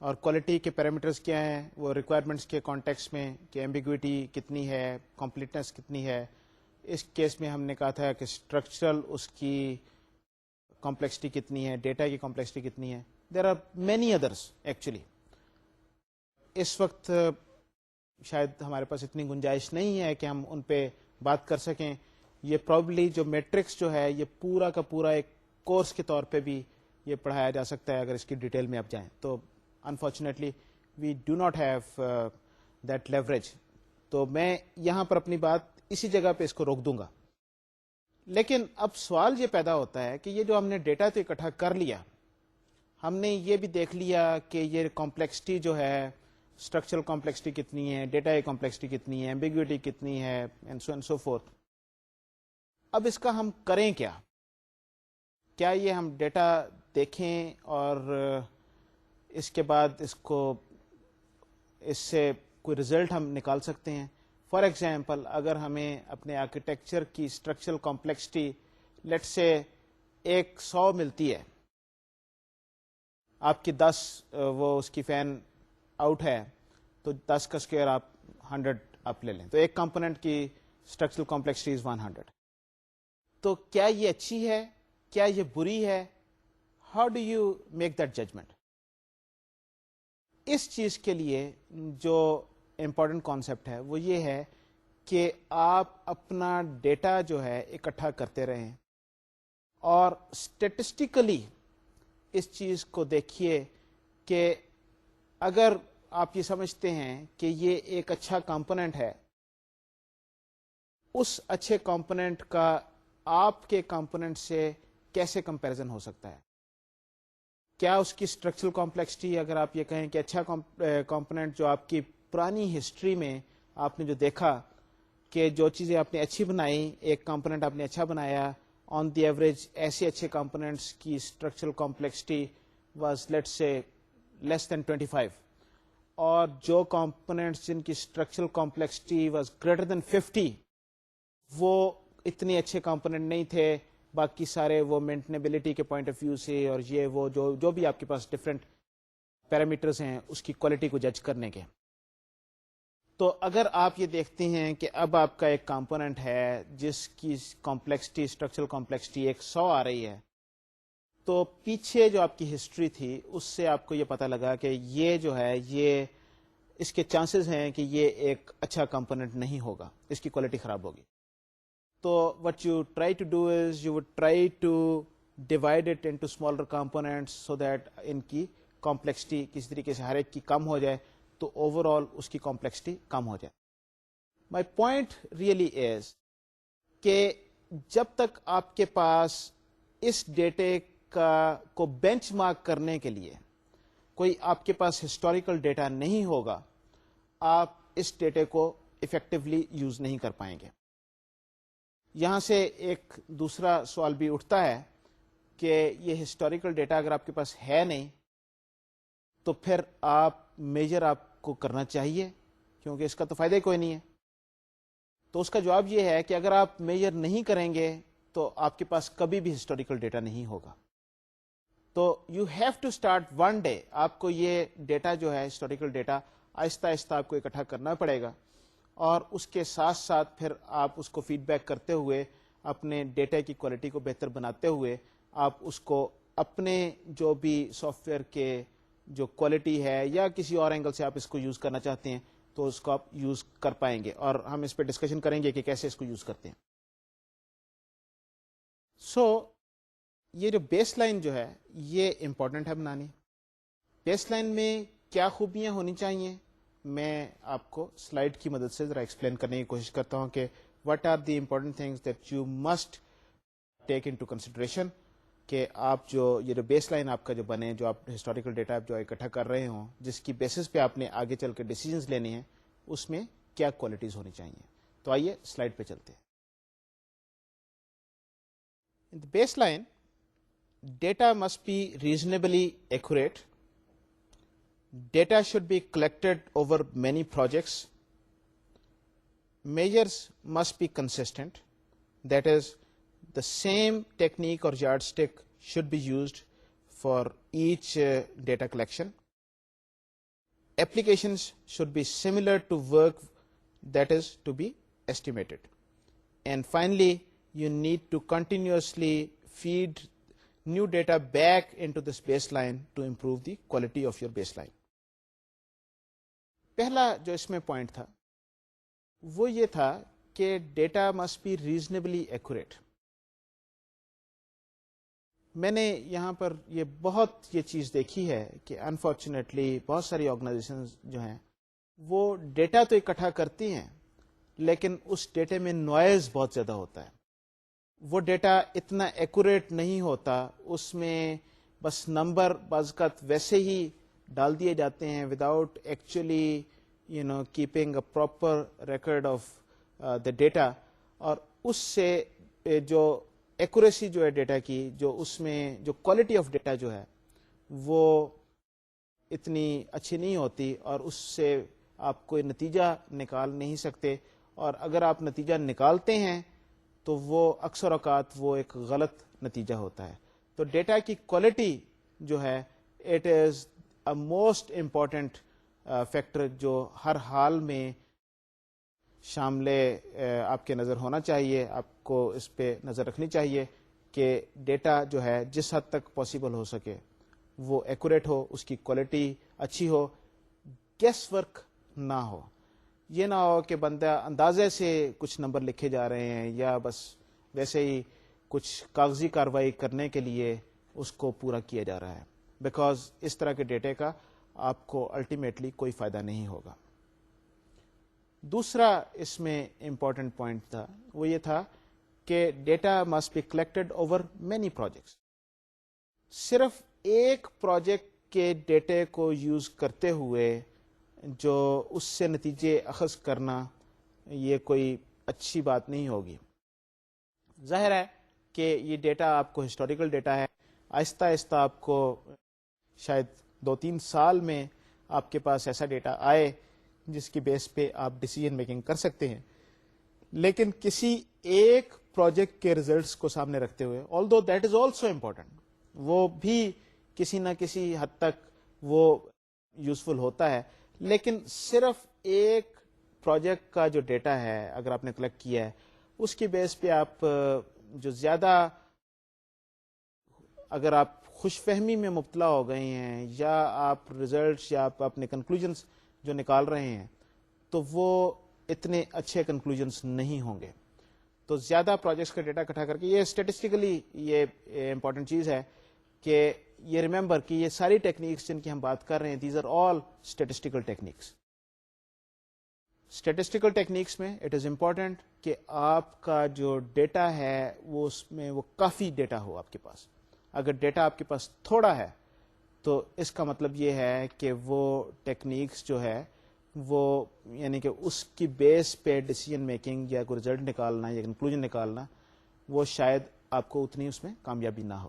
اور کوالٹی کے پیرامیٹرز کیا ہیں وہ ریکوائرمنٹس کے کانٹیکس میں, کہ ایمبیگوٹی کتنی ہے, کمپلیٹنس کتنی ہے. اس کیس میں ہم نے کہا تھا کہ اسٹرکچرل اس کی کمپلیکسٹی کتنی ہے, ڈیٹا کی کمپلیکسٹی کتنی ہے. There are many others actually. اس وقت شاید ہمارے پاس اتنی گنجائش نہیں ہے کہ ہم ان پہ بات کر سکیں. یہ پرابلی جو میٹرکس جو ہے یہ پورا کا پورا ایک کورس کے طور پہ بھی یہ پڑھایا جا سکتا ہے اگر اس کی ڈیٹیل میں آپ جائیں تو. Unfortunately we do not have that leverage. تو میں یہاں پر اپنی بات اسی جگہ پہ اس کو روک دوں گا. لیکن اب سوال یہ پیدا ہوتا ہے کہ یہ جو ہم نے ڈیٹا تو اکٹھا کر لیا, ہم نے یہ بھی دیکھ لیا کہ یہ کمپلیکسٹی جو ہے اسٹرکچرل کمپلیکسٹی کتنی ہے, ڈیٹا کی کمپلیکسٹی کتنی ہے, ایمبیگوٹی کتنی ہے, and so and so forth. اب اس کا ہم کریں کیا؟ کیا یہ ہم ڈیٹا دیکھیں اور اس کے بعد اس سے کوئی رزلٹ ہم نکال سکتے ہیں؟ فار ایگزامپل اگر ہمیں اپنے آرکیٹیکچر کی اسٹرکچرل کمپلیکسٹی لیٹ سے 100 ملتی ہے, آپ کی 10 وہ اس کی فین آؤٹ ہے تو 10 کا اسکوائر آپ 100 آپ لے لیں تو ایک کمپوننٹ کی اسٹرکچرل کمپلیکسٹی از 100. تو کیا یہ اچھی ہے, کیا یہ بری ہے؟ How do you make that judgment? اس چیز کے لیے جو امپورٹنٹ کانسیپٹ ہے وہ یہ ہے کہ آپ اپنا ڈیٹا جو ہے اکٹھا کرتے رہیں اور اسٹیٹسٹیکلی اس چیز کو دیکھیے کہ اگر آپ یہ سمجھتے ہیں کہ یہ ایک اچھا کمپوننٹ ہے, اس اچھے کمپوننٹ کا آپ کے کمپوننٹ سے کیسے کمپیریزن ہو سکتا ہے. کیا اس کی اسٹرکچرل کمپلیکسٹی, اگر آپ یہ کہیں کہ اچھا کمپوننٹ جو آپ کی پرانی ہسٹری میں آپ نے جو دیکھا کہ جو چیزیں آپ نے اچھی بنائی, ایک کمپوننٹ آپ نے اچھا بنایا, آن دی ایوریج ایسے اچھے کمپوننٹس کی اسٹرکچرل کمپلیکسٹی واز لیٹ سے لیس دین 25, اور جو کمپوننٹس جن کی structural complexity was greater than 50 وہ اتنے اچھے کمپوننٹ نہیں تھے. باقی سارے وہ مینٹنیبلٹی کے پوائنٹ آف ویو سے اور یہ وہ جو بھی آپ کے پاس ڈفرینٹ پیرامیٹرز ہیں اس کی کوالٹی کو جج کرنے کے. تو اگر آپ یہ دیکھتے ہیں کہ اب آپ کا ایک کمپوننٹ ہے جس کی کمپلیکسٹی اسٹرکچرل کمپلیکسٹی 100 آ رہی ہے, تو پیچھے جو آپ کی ہسٹری تھی اس سے آپ کو یہ پتہ لگا کہ یہ جو ہے یہ اس کے چانسز ہیں کہ یہ ایک اچھا کمپوننٹ نہیں ہوگا, اس کی کوالٹی خراب ہوگی. تو what you try to do is you would try to divide it into smaller components so that ان کی کمپلیکسٹی کسی طریقے سے ہر ایک کی کم ہو جائے, تو اوور آل اس کی کمپلیکسٹی کم ہو جائے. مائی پوائنٹ ریئلی از کہ جب تک آپ کے پاس اس ڈیٹے کو بینچ مارک کرنے کے لیے کوئی آپ کے پاس ہسٹوریکل ڈیٹا نہیں ہوگا, آپ اس ڈیٹے کو افیکٹولی یوز نہیں کر پائیں گے. یہاں سے ایک دوسرا سوال بھی اٹھتا ہے کہ یہ ہسٹوریکل ڈیٹا اگر آپ کے پاس ہے نہیں تو پھر آپ میجر آپ کو کرنا چاہیے, کیونکہ اس کا تو فائدہ ہی کوئی نہیں ہے. تو اس کا جواب یہ ہے کہ اگر آپ میجر نہیں کریں گے تو آپ کے پاس کبھی بھی ہسٹوریکل ڈیٹا نہیں ہوگا. تو you have to start one day. آپ کو یہ ڈیٹا جو ہے ہسٹوریکل ڈیٹا آہستہ آہستہ آپ کو اکٹھا کرنا پڑے گا, اور اس کے ساتھ ساتھ پھر آپ اس کو فیڈ بیک کرتے ہوئے اپنے ڈیٹا کی کوالٹی کو بہتر بناتے ہوئے آپ اس کو اپنے جو بھی سافٹ ویئر کے جو کوالٹی ہے یا کسی اور اینگل سے آپ اس کو یوز کرنا چاہتے ہیں تو اس کو آپ یوز کر پائیں گے, اور ہم اس پہ ڈسکشن کریں گے کہ کیسے اس کو یوز کرتے ہیں. یہ جو بیس لائن جو ہے یہ امپورٹنٹ ہے بنانی. بیس لائن میں کیا خوبیاں ہونی چاہیے, میں آپ کو سلائڈ کی مدد سے ذرا ایکسپلین کرنے کی کوشش کرتا ہوں کہ what are the important things that you must take into consideration, کہ آپ جو یہ جو بیس لائن آپ کا جو بنے, جو آپ ہسٹوریکل ڈیٹا جو اکٹھا کر رہے ہوں, جس کی بیسس پہ آپ نے آگے چل کے ڈیسیجنز لینے ہیں, اس میں کیا کوالٹیز ہونی چاہیے. تو آئیے سلائڈ پہ چلتے ہیں. In the baseline data must be reasonably accurate. Data should be collected over many projects. Measures must be consistent. That is, the same technique or yardstick should be used for each data collection. Applications should be similar to work that is to be estimated. And finally, you need to continuously feed new data back into this baseline to improve the quality of your baseline. پہلا جو اس میں point تھا وہ یہ تھا کہ data must be reasonably accurate. میں نے یہاں پر یہ چیز دیکھی ہے کہ انفارچونیٹلی بہت ساری آرگنائزیشنز جو ہیں وہ ڈیٹا تو اکٹھا کرتی ہیں لیکن اس ڈیٹے میں نوائز بہت زیادہ ہوتا ہے. وہ ڈیٹا اتنا ایکوریٹ نہیں ہوتا, اس میں بس نمبر بعض اوقات ویسے ہی ڈال دیے جاتے ہیں without actually keeping a proper record of the data, اور اس سے جو ایکوریسی جو ہے ڈیٹا کی, جو اس میں جو کوالٹی آف ڈیٹا جو ہے وہ اتنی اچھی نہیں ہوتی, اور اس سے آپ کوئی نتیجہ نکال نہیں سکتے, اور اگر آپ نتیجہ نکالتے ہیں تو وہ اکثر اوقات وہ ایک غلط نتیجہ ہوتا ہے. تو ڈیٹا کی کوالٹی جو ہے it is a most important factor جو ہر حال میں شامل آپ کے نظر ہونا چاہیے. آپ کو اس پہ نظر رکھنی چاہیے کہ ڈیٹا جو ہے جس حد تک پاسبل ہو سکے وہ ایکوریٹ ہو, اس کی کوالٹی اچھی ہو, گیس ورک نہ ہو. یہ نہ ہو کہ بندہ اندازے سے کچھ نمبر لکھے جا رہے ہیں یا بس ویسے ہی کچھ کاغذی کارروائی کرنے کے لیے اس کو پورا کیا جا رہا ہے, بیکاز اس طرح کے ڈیٹے کا آپ کو الٹیمیٹلی کوئی فائدہ نہیں ہوگا. دوسرا اس میں امپورٹنٹ پوائنٹ تھا وہ یہ تھا کہ data must be collected over many projects. صرف ایک پروجیکٹ کے ڈیٹے کو یوز کرتے ہوئے جو اس سے نتیجے اخذ کرنا یہ کوئی اچھی بات نہیں ہوگی. ظاہر ہے کہ یہ ڈیٹا آپ کو ہسٹوریکل ڈیٹا ہے, آہستہ آہستہ آپ کو شاید 2-3 سال میں آپ کے پاس ایسا ڈیٹا آئے جس کی بیس پہ آپ ڈیسیجن میکنگ کر سکتے ہیں. لیکن کسی ایک پروجیکٹ کے ریزلٹس کو سامنے رکھتے ہوئے, آلدو دیٹ از آلسو امپورٹنٹ, وہ بھی کسی نہ کسی حد تک وہ یوزفل ہوتا ہے. لیکن صرف ایک پروجیکٹ کا جو ڈیٹا ہے اگر آپ نے کلیکٹ کیا ہے اس کی بیس پہ آپ جو زیادہ اگر آپ خوش فہمی میں مبتلا ہو گئے ہیں یا آپ ریزلٹس یا آپ اپنے کنکلوژنس جو نکال رہے ہیں تو وہ اتنے اچھے کنکلوژنس نہیں ہوں گے. تو زیادہ پروجیکٹس کا ڈیٹا اکٹھا کر کے یہ اسٹیٹسٹیکلی یہ امپورٹنٹ چیز ہے کہ یہ ریمبر کہ یہ ساری ٹیکنیکس جن کی ہم بات کر رہے ہیں these are all statistical techniques. Statistical techniques میں اٹ از امپورٹنٹ کہ آپ کا جو ڈیٹا ہے وہ اس میں وہ کافی ڈیٹا ہو آپ کے پاس. اگر ڈیٹا آپ کے پاس تھوڑا ہے تو اس کا مطلب یہ ہے کہ وہ ٹیکنیکس جو ہے وہ یعنی کہ اس کی بیس پہ ڈیسیجن میکنگ یا کوئی رزلٹ نکالنا یا کنکلوژن نکالنا وہ شاید آپ کو اتنی اس میں کامیابی نہ ہو.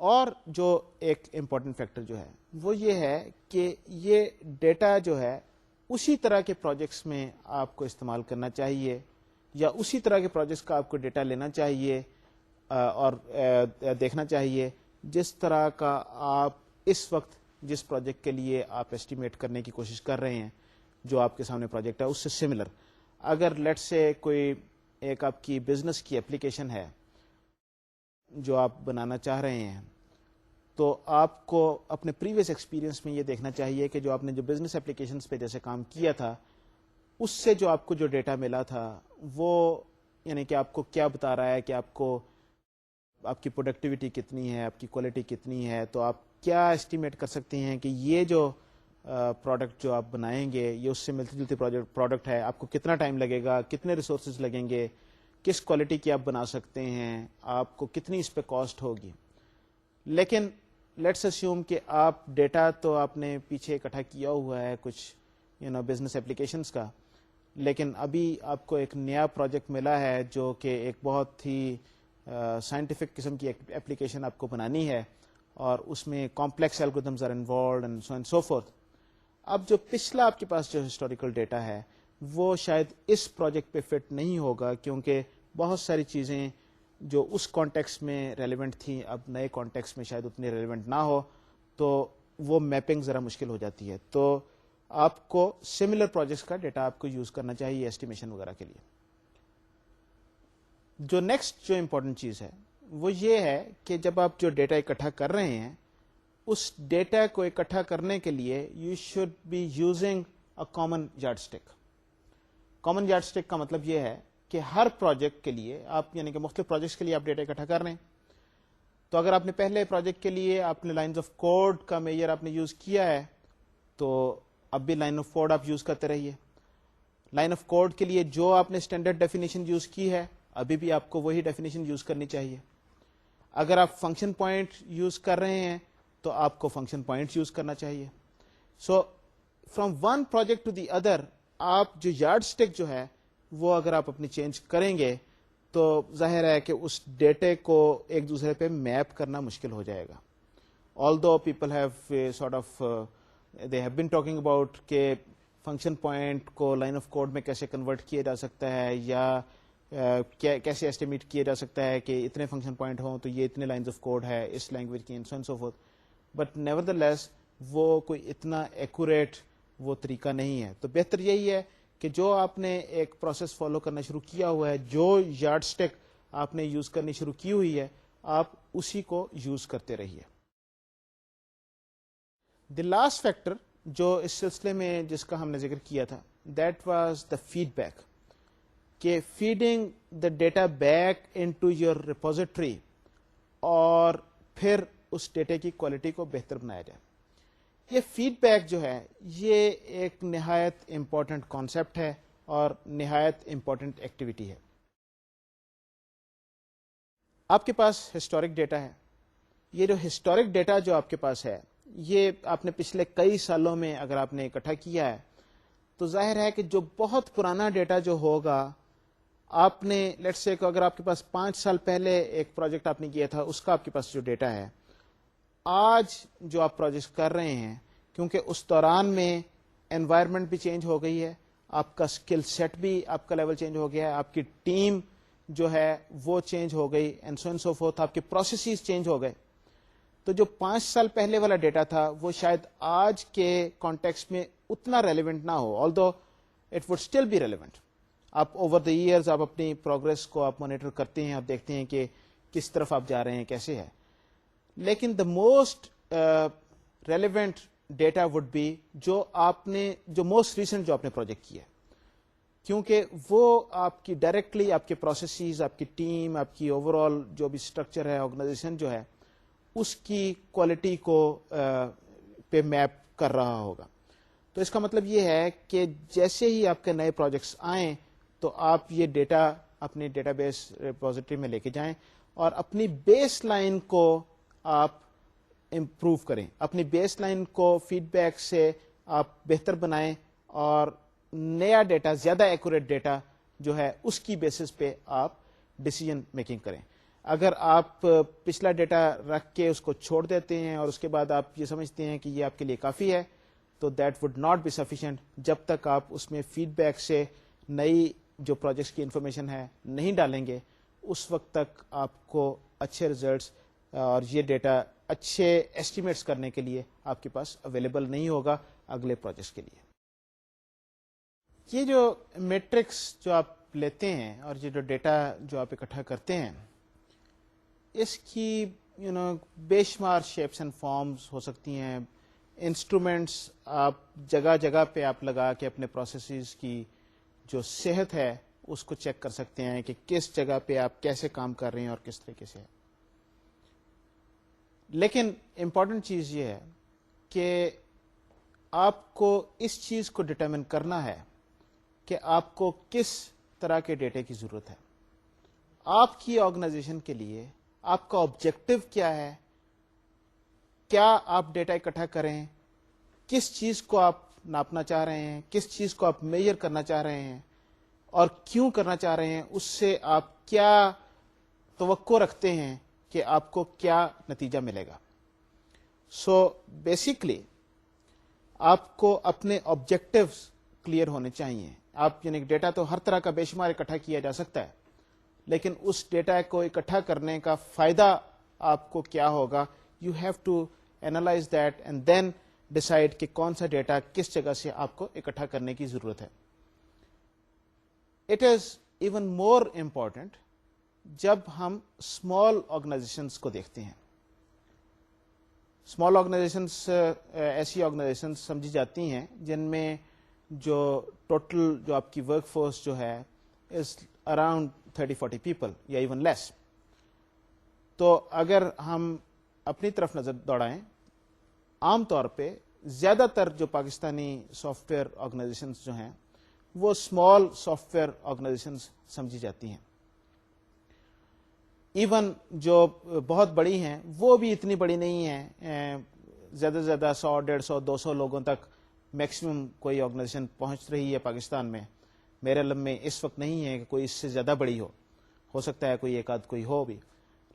اور جو ایک امپورٹنٹ فیکٹر جو ہے وہ یہ ہے کہ یہ ڈیٹا جو ہے اسی طرح کے پروجیکٹس میں آپ کو استعمال کرنا چاہیے یا اسی طرح کے پروجیکٹس کا آپ کو ڈیٹا لینا چاہیے اور دیکھنا چاہیے جس طرح کا آپ اس وقت جس پروجیکٹ کے لیے آپ ایسٹیمیٹ کرنے کی کوشش کر رہے ہیں جو آپ کے سامنے پروجیکٹ ہے اس سے سملر. اگر لیٹ سے کوئی ایک آپ کی بزنس کی اپلیکیشن ہے جو آپ بنانا چاہ رہے ہیں تو آپ کو اپنے پریویس ایکسپیرینس میں یہ دیکھنا چاہیے کہ جو آپ نے جو بزنس اپلیکیشنس پہ جیسے کام کیا تھا اس سے جو آپ کو جو ڈیٹا ملا تھا وہ یعنی کہ آپ کو کیا بتا رہا ہے کہ آپ کو آپ کی پروڈکٹیوٹی کتنی ہے, آپ کی کوالٹی کتنی ہے. تو آپ کیا ایسٹیمیٹ کر سکتے ہیں کہ یہ جو پروڈکٹ جو آپ بنائیں گے یہ اس سے ملتی جلتی پروڈکٹ ہے, آپ کو کتنا ٹائم لگے گا, کتنے ریسورسز لگیں گے, کس کوالٹی کی آپ بنا سکتے ہیں, آپ کو کتنی اس پہ کاسٹ ہوگی. لیکن لیٹس اسیوم کہ آپ ڈیٹا تو آپ نے پیچھے اکٹھا کیا ہوا ہے کچھ بزنس اپلیکیشنس کا, لیکن ابھی آپ کو ایک نیا پروجیکٹ ملا ہے جو کہ ایک بہت ہی سائنٹیفک قسم کی اپلیکیشن آپ کو بنانی ہے اور اس میں complex algorithms are involved and so and so forth. اب جو پچھلا آپ کے پاس جو ہسٹوریکل ڈیٹا ہے وہ شاید اس پروجیکٹ پہ فٹ نہیں ہوگا کیونکہ بہت ساری چیزیں جو اس کانٹیکس میں ریلیونٹ تھیں اب نئے کانٹیکس میں شاید اتنی ریلیونٹ نہ ہو, تو وہ میپنگ ذرا مشکل ہو جاتی ہے. تو آپ کو سملر پروجیکٹس کا ڈیٹا آپ کو یوز کرنا چاہیے ایسٹیمیشن وغیرہ کے لیے. جو نیکسٹ جو امپورٹنٹ چیز ہے وہ یہ ہے کہ جب آپ جو ڈیٹا اکٹھا کر رہے ہیں اس ڈیٹا کو اکٹھا کرنے کے لیے you should be using a common yardstick. Common yardstick کا مطلب یہ ہے کہ ہر پروجیکٹ کے لیے آپ یعنی کہ مختلف پروجیکٹس کے لیے آپ ڈیٹا اکٹھا کر رہے ہیں. تو اگر آپ نے پہلے پروجیکٹ کے لیے آپ نے لائنز آف کوڈ کا میجر آپ نے یوز کیا ہے تو اب بھی لائن آف کوڈ آپ یوز کرتے رہیے. لائن آف کوڈ کے لیے جو آپ نے اسٹینڈرڈ ڈیفینیشن یوز کی ہے ابھی بھی آپ کو وہی ڈیفینیشن یوز کرنی چاہیے. اگر آپ فنکشن پوائنٹ یوز کر رہے ہیں تو آپ کو فنکشن پوائنٹ یوز کرنا چاہیے. So from one project to the other آپ جو یارڈ اسٹک جو ہے وہ اگر آپ اپنی چینج کریں گے تو ظاہر ہے کہ اس ڈیٹے کو ایک دوسرے پہ میپ کرنا مشکل ہو جائے گا. although people have sort of they have been talking about کہ فنکشن پوائنٹ کو لائن آف کوڈ میں کیسے کنورٹ کیا جا سکتا ہے یا کیسے ایسٹیمیٹ کیا جا سکتا ہے کہ اتنے فنکشن پوائنٹ ہوں تو یہ اتنے لائنز آف کوڈ ہے اس لینگویج کی so and so forth, but nevertheless وہ کوئی اتنا ایکوریٹ وہ طریقہ نہیں ہے. تو بہتر یہی ہے کہ جو آپ نے ایک پروسیس فالو کرنا شروع کیا ہوا ہے, جو یارڈ اسٹک آپ نے یوز کرنی شروع کی ہوئی ہے آپ اسی کو یوز کرتے رہیے. دی لاسٹ فیکٹر جو اس سلسلے میں جس کا ہم نے ذکر کیا تھا that was the feedback, کہ feeding the data back into your repository اور پھر اس ڈیٹا کی کوالٹی کو بہتر بنایا جائے. یہ فیڈ بیک جو ہے یہ ایک نہایت امپورٹنٹ کانسیپٹ ہے اور نہایت امپورٹنٹ ایکٹیویٹی ہے. آپ کے پاس ہسٹورک ڈیٹا ہے. یہ جو ہسٹورک ڈیٹا جو آپ کے پاس ہے یہ آپ نے پچھلے کئی سالوں میں اگر آپ نے اکٹھا کیا ہے تو ظاہر ہے کہ جو بہت پرانا ڈیٹا جو ہوگا آپ نے لیٹس سے اگر آپ کے پاس 5 سال پہلے ایک پروجیکٹ آپ نے کیا تھا اس کا آپ کے پاس جو ڈیٹا ہے آج جو آپ پروجیکٹ کر رہے ہیں کیونکہ اس دوران میں انوائرمنٹ بھی چینج ہو گئی ہے, آپ کا اسکل سیٹ بھی آپ کا لیول چینج ہو گیا ہے, آپ کی ٹیم جو ہے وہ چینج ہو گئی and so and so fourth, آپ کے پروسیسز چینج ہو گئے. تو جو 5 سال پہلے والا ڈیٹا تھا وہ شاید آج کے کانٹیکسٹ میں اتنا ریلیونٹ نہ ہو, although it would still be relevant. آپ اوور دا ایئرز آپ اپنی پروگرس کو آپ مانیٹر کرتے ہیں, آپ دیکھتے ہیں کہ کس طرف آپ جا رہے ہیں, کیسے ہے. لیکن the most relevant data would be جو موسٹ ریسنٹ جو آپ نے پروجیکٹ کیا ہے, کیونکہ وہ آپ کی ڈائریکٹلی آپ کے پروسیسز, آپ کی ٹیم, آپ کی اوور آل جو بھی اسٹرکچر ہے, آرگنائزیشن جو ہے, اس کی کوالٹی کو پہ میپ کر رہا ہوگا. تو اس کا مطلب یہ ہے کہ جیسے ہی آپ کے نئے پروجیکٹس آئیں تو آپ یہ ڈیٹا اپنی ڈیٹا بیس ریپوزیٹری میں لے کے جائیں اور اپنی بیس لائن کو آپ امپروو کریں, اپنی بیس لائن کو فیڈ بیک سے آپ بہتر بنائیں اور نیا ڈیٹا, زیادہ ایکوریٹ ڈیٹا جو ہے اس کی بیسس پہ آپ ڈیسیجن میکنگ کریں. اگر آپ پچھلا ڈیٹا رکھ کے اس کو چھوڑ دیتے ہیں اور اس کے بعد آپ یہ سمجھتے ہیں کہ یہ آپ کے لیے کافی ہے, تو that would not be sufficient. جب تک آپ اس میں فیڈ بیک سے نئی جو پروجیکٹس کی انفارمیشن ہے نہیں ڈالیں گے, اس وقت تک آپ کو اچھے ریزلٹس اور یہ ڈیٹا اچھے ایسٹیمیٹس کرنے کے لیے آپ کے پاس اویلیبل نہیں ہوگا اگلے پروجیکٹس کے لیے. یہ جو میٹرکس جو آپ لیتے ہیں اور یہ جو ڈیٹا جو آپ اکٹھا کرتے ہیں, اس کی بے شمار شیپس اینڈ فارمز ہو سکتی ہیں. انسٹرومینٹس آپ جگہ جگہ پہ آپ لگا کے اپنے پروسیسز کی جو صحت ہے اس کو چیک کر سکتے ہیں کہ کس جگہ پہ آپ کیسے کام کر رہے ہیں اور کس طریقے سے. لیکن امپورٹنٹ چیز یہ ہے کہ آپ کو اس چیز کو ڈٹرمن کرنا ہے کہ آپ کو کس طرح کے ڈیٹا کی ضرورت ہے. آپ کی آرگنائزیشن کے لیے آپ کا آبجیکٹو کیا ہے, کیا آپ ڈیٹا اکٹھا کریں, کس چیز کو آپ ناپنا چاہ رہے ہیں, کس چیز کو آپ میجر کرنا چاہ رہے ہیں اور کیوں کرنا چاہ رہے ہیں, اس سے آپ کیا توقع رکھتے ہیں کہ آپ کو کیا نتیجہ ملے گا. سو بیسیکلی آپ کو اپنے آبجیکٹوز کلیئر ہونے چاہیے. آپ ڈیٹا تو ہر طرح کا بے شمار اکٹھا کیا جا سکتا ہے, لیکن اس ڈیٹا کو اکٹھا کرنے کا فائدہ آپ کو کیا ہوگا. You have to analyse that and then decide کہ کون سا ڈیٹا کس جگہ سے آپ کو اکٹھا کرنے کی ضرورت ہے. It is even more important جب ہم اسمال آرگنائزیشنس کو دیکھتے ہیں. اسمال آرگنائزیشنس ایسی آرگنائزیشنس سمجھی جاتی ہیں جن میں جو ٹوٹل جو آپ کی ورک فورس جو ہے از اراؤنڈ 30-40 پیپل یا ایون لیس. تو اگر ہم اپنی طرف نظر دوڑائیں, عام طور پہ زیادہ تر جو پاکستانی سافٹ ویئر آرگنائزیشنز جو ہیں وہ اسمال سافٹ ویئر آرگنائزیشنز سمجھی جاتی ہیں. ایون جو بہت بڑی ہیں وہ بھی اتنی بڑی نہیں ہیں, زیادہ سے زیادہ 100, 150, 200 لوگوں تک میکسیمم کوئی آرگنائزیشن پہنچ رہی ہے پاکستان میں. میرے علم میں اس وقت نہیں ہے کہ کوئی اس سے زیادہ بڑی ہو سکتا ہے کوئی ایک آدھ کوئی ہو بھی,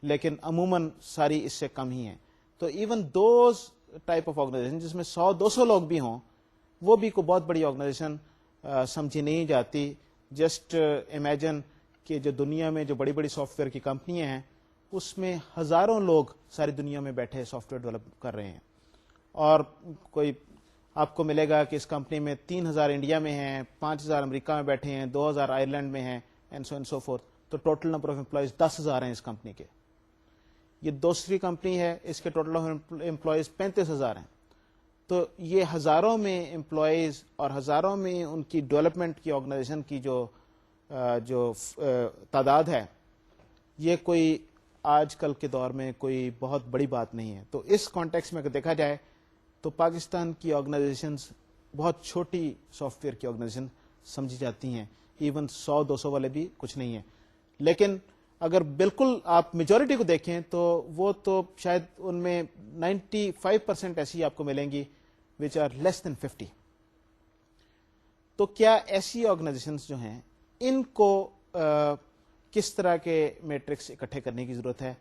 لیکن عموماً ساری اس سے کم ہی ہیں. تو even those type of organisation جس میں 100-200 لوگ بھی ہوں, وہ بھی کوئی بہت بڑی آرگنائزیشن سمجھی نہیں جاتی. جسٹ امیجن کہ جو دنیا میں جو بڑی بڑی سافٹ ویئر کی کمپنیاں ہیں اس میں ہزاروں لوگ ساری دنیا میں بیٹھے سافٹ ویئر ڈیولپ کر رہے ہیں, اور کوئی آپ کو ملے گا کہ اس کمپنی میں 3,000 انڈیا میں ہیں, 5,000 امریکہ میں بیٹھے ہیں, 2,000 آئرلینڈ میں ہیں, اینڈ سو فورتھ. تو ٹوٹل نمبر آف امپلائیز 10,000 ہیں اس کمپنی کے. یہ دوسری کمپنی ہے, اس کے ٹوٹل آف امپلائیز 35,000 ہیں. تو یہ ہزاروں میں امپلائیز اور ہزاروں میں ان کی ڈیولپمنٹ کی آرگنائزیشن کی جو تعداد ہے, یہ کوئی آج کل کے دور میں کوئی بہت بڑی بات نہیں ہے. تو اس کانٹیکس میں اگر دیکھا جائے تو پاکستان کی آرگنائزیشنز بہت چھوٹی سافٹ ویئر کی آرگنائزیشن سمجھی جاتی ہیں. ایون 100-200 والے بھی کچھ نہیں ہیں. لیکن اگر بالکل آپ میجورٹی کو دیکھیں تو وہ تو شاید ان میں 95% ایسی آپ کو ملیں گی which are less than 50. تو کیا ایسی آرگنائزیشنز جو ہیں ان کو کس طرح کے میٹرکس اکٹھے کرنے کی ضرورت ہے,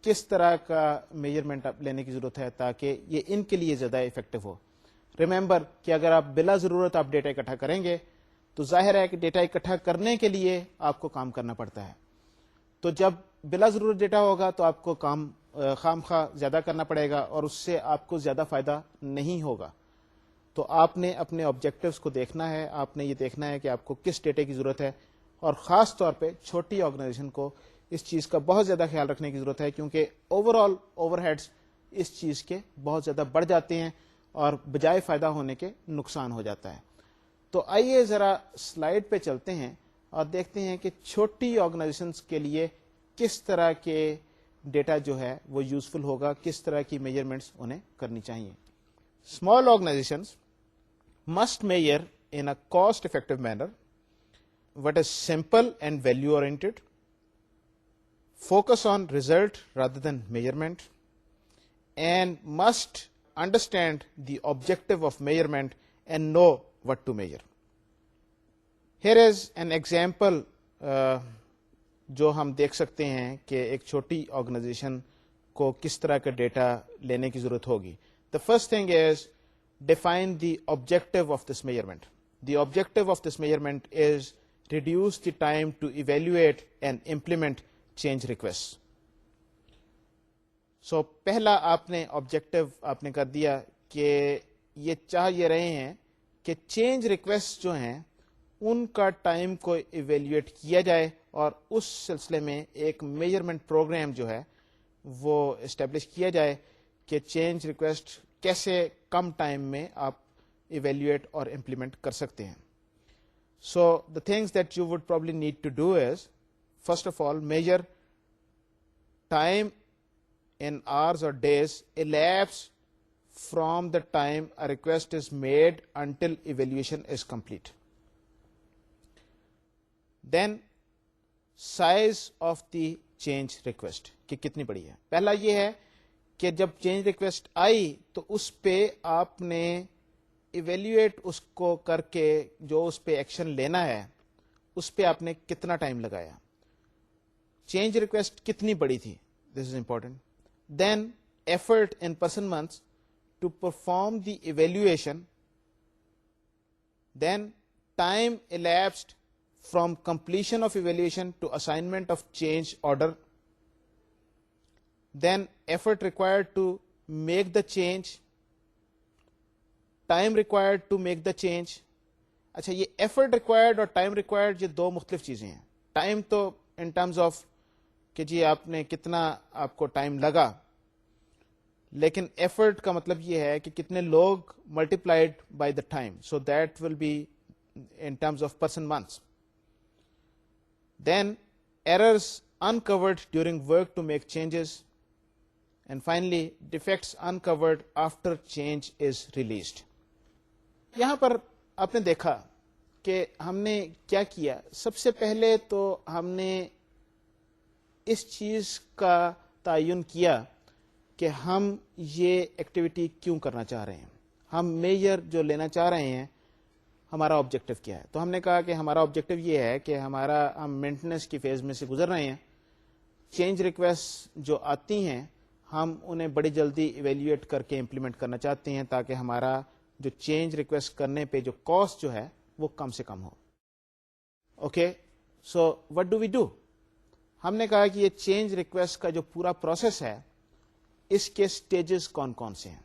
کس طرح کا میجرمنٹ لینے کی ضرورت ہے تاکہ یہ ان کے لیے زیادہ افیکٹو ہو. ریممبر کہ اگر آپ بلا ضرورت آپ ڈیٹا اکٹھا کریں گے تو ظاہر ہے کہ ڈیٹا اکٹھا کرنے کے لیے آپ کو کام کرنا پڑتا ہے. تو جب بلا ضرورت ڈیٹا ہوگا تو آپ کو کام خام خواہ زیادہ کرنا پڑے گا اور اس سے آپ کو زیادہ فائدہ نہیں ہوگا. تو آپ نے اپنے آبجیکٹوز کو دیکھنا ہے, آپ نے یہ دیکھنا ہے کہ آپ کو کس ڈیٹے کی ضرورت ہے, اور خاص طور پہ چھوٹی آرگنائزیشن کو اس چیز کا بہت زیادہ خیال رکھنے کی ضرورت ہے, کیونکہ اوور آل اوور ہیڈس اس چیز کے بہت زیادہ بڑھ جاتے ہیں اور بجائے فائدہ ہونے کے نقصان ہو جاتا ہے. تو آئیے ذرا سلائڈ پہ چلتے ہیں اور دیکھتے ہیں کہ چھوٹی آرگنائزیشنس کے لیے کس طرح کے ڈیٹا جو ہے وہ یوزفل ہوگا, کس طرح کی میجرمنٹس انہیں کرنی چاہیے. Small organisations must measure in a cost effective manner what is simple and value oriented, focus on result rather than measurement, and must understand the objective of measurement and know what to measure. Here is an example جو ہم دیکھ سکتے ہیں کہ ایک چھوٹی organization کو کس طرح کا ڈیٹا لینے کی ضرورت ہوگی. The first thing is define the objective of this measurement. The objective of this measurement is reduce the time to evaluate and implement change requests. So پہلا آپ نے آبجیکٹو آپ نے کر دیا کہ یہ چاہ یہ رہے ہیں کہ چینج ریکویسٹ جو ہیں ان کا ٹائم کو ایویلویٹ کیا جائے اور اس سلسلے میں ایک میجرمنٹ پروگرام جو ہے وہ اسٹیبلش کیا جائے کہ چینج ریکویسٹ کیسے کم ٹائم میں آپ ایویلویٹ اور امپلیمنٹ کر سکتے ہیں. So the things that you would probably need to do is first of all measure time in hours or days elapse from the time a request is made until evaluation is complete. Then size of the change request کہ کتنی بڑی ہے. پہلا یہ ہے کہ جب change request آئی تو اس پہ آپ نے ایویلویٹ اس کو کر کے جو اس پہ ایکشن لینا ہے اس پہ آپ نے کتنا ٹائم لگایا. چینج ریکویسٹ کتنی بڑی تھی, this is important. Then effort in person months to perform the evaluation. Then time elapsed from completion of evaluation to assignment of change order. Then effort required to make the change, time required to make the change. اچھا یہ effort required اور time required یہ دو مختلف چیزیں ہیں. Time تو in terms of کہ جی آپ نے کتنا آپ کو ٹائم لگا, لیکن ایفرٹ کا مطلب یہ ہے کہ کتنے لوگ multiplied by the time, so that will be in terms of person months. Then errors uncovered during work to make changes. And finally, defects uncovered after change is released. یہاں پر آپ نے دیکھا کہ ہم نے کیا کیا. سب سے پہلے تو ہم نے اس چیز کا تعین کیا کہ ہم یہ ایکٹیویٹی کیوں کرنا چاہ رہے ہیں, ہم میجر جو لینا چاہ رہے ہیں ہمارا آبجیکٹو کیا ہے. تو ہم نے کہا کہ ہمارا آبجیکٹو یہ ہے کہ ہم مینٹیننس کی فیز میں سے گزر رہے ہیں. چینج ریکویسٹ جو آتی ہیں ہم انہیں بڑی جلدی ایویلویٹ کر کے امپلیمنٹ کرنا چاہتے ہیں تاکہ ہمارا جو چینج ریکویسٹ کرنے پہ جو کاسٹ جو ہے وہ کم سے کم ہو. Okay, so what do we do. ہم نے کہا کہ یہ چینج ریکویسٹ کا جو پورا پروسیس ہے اس کے سٹیجز کون کون سے ہیں.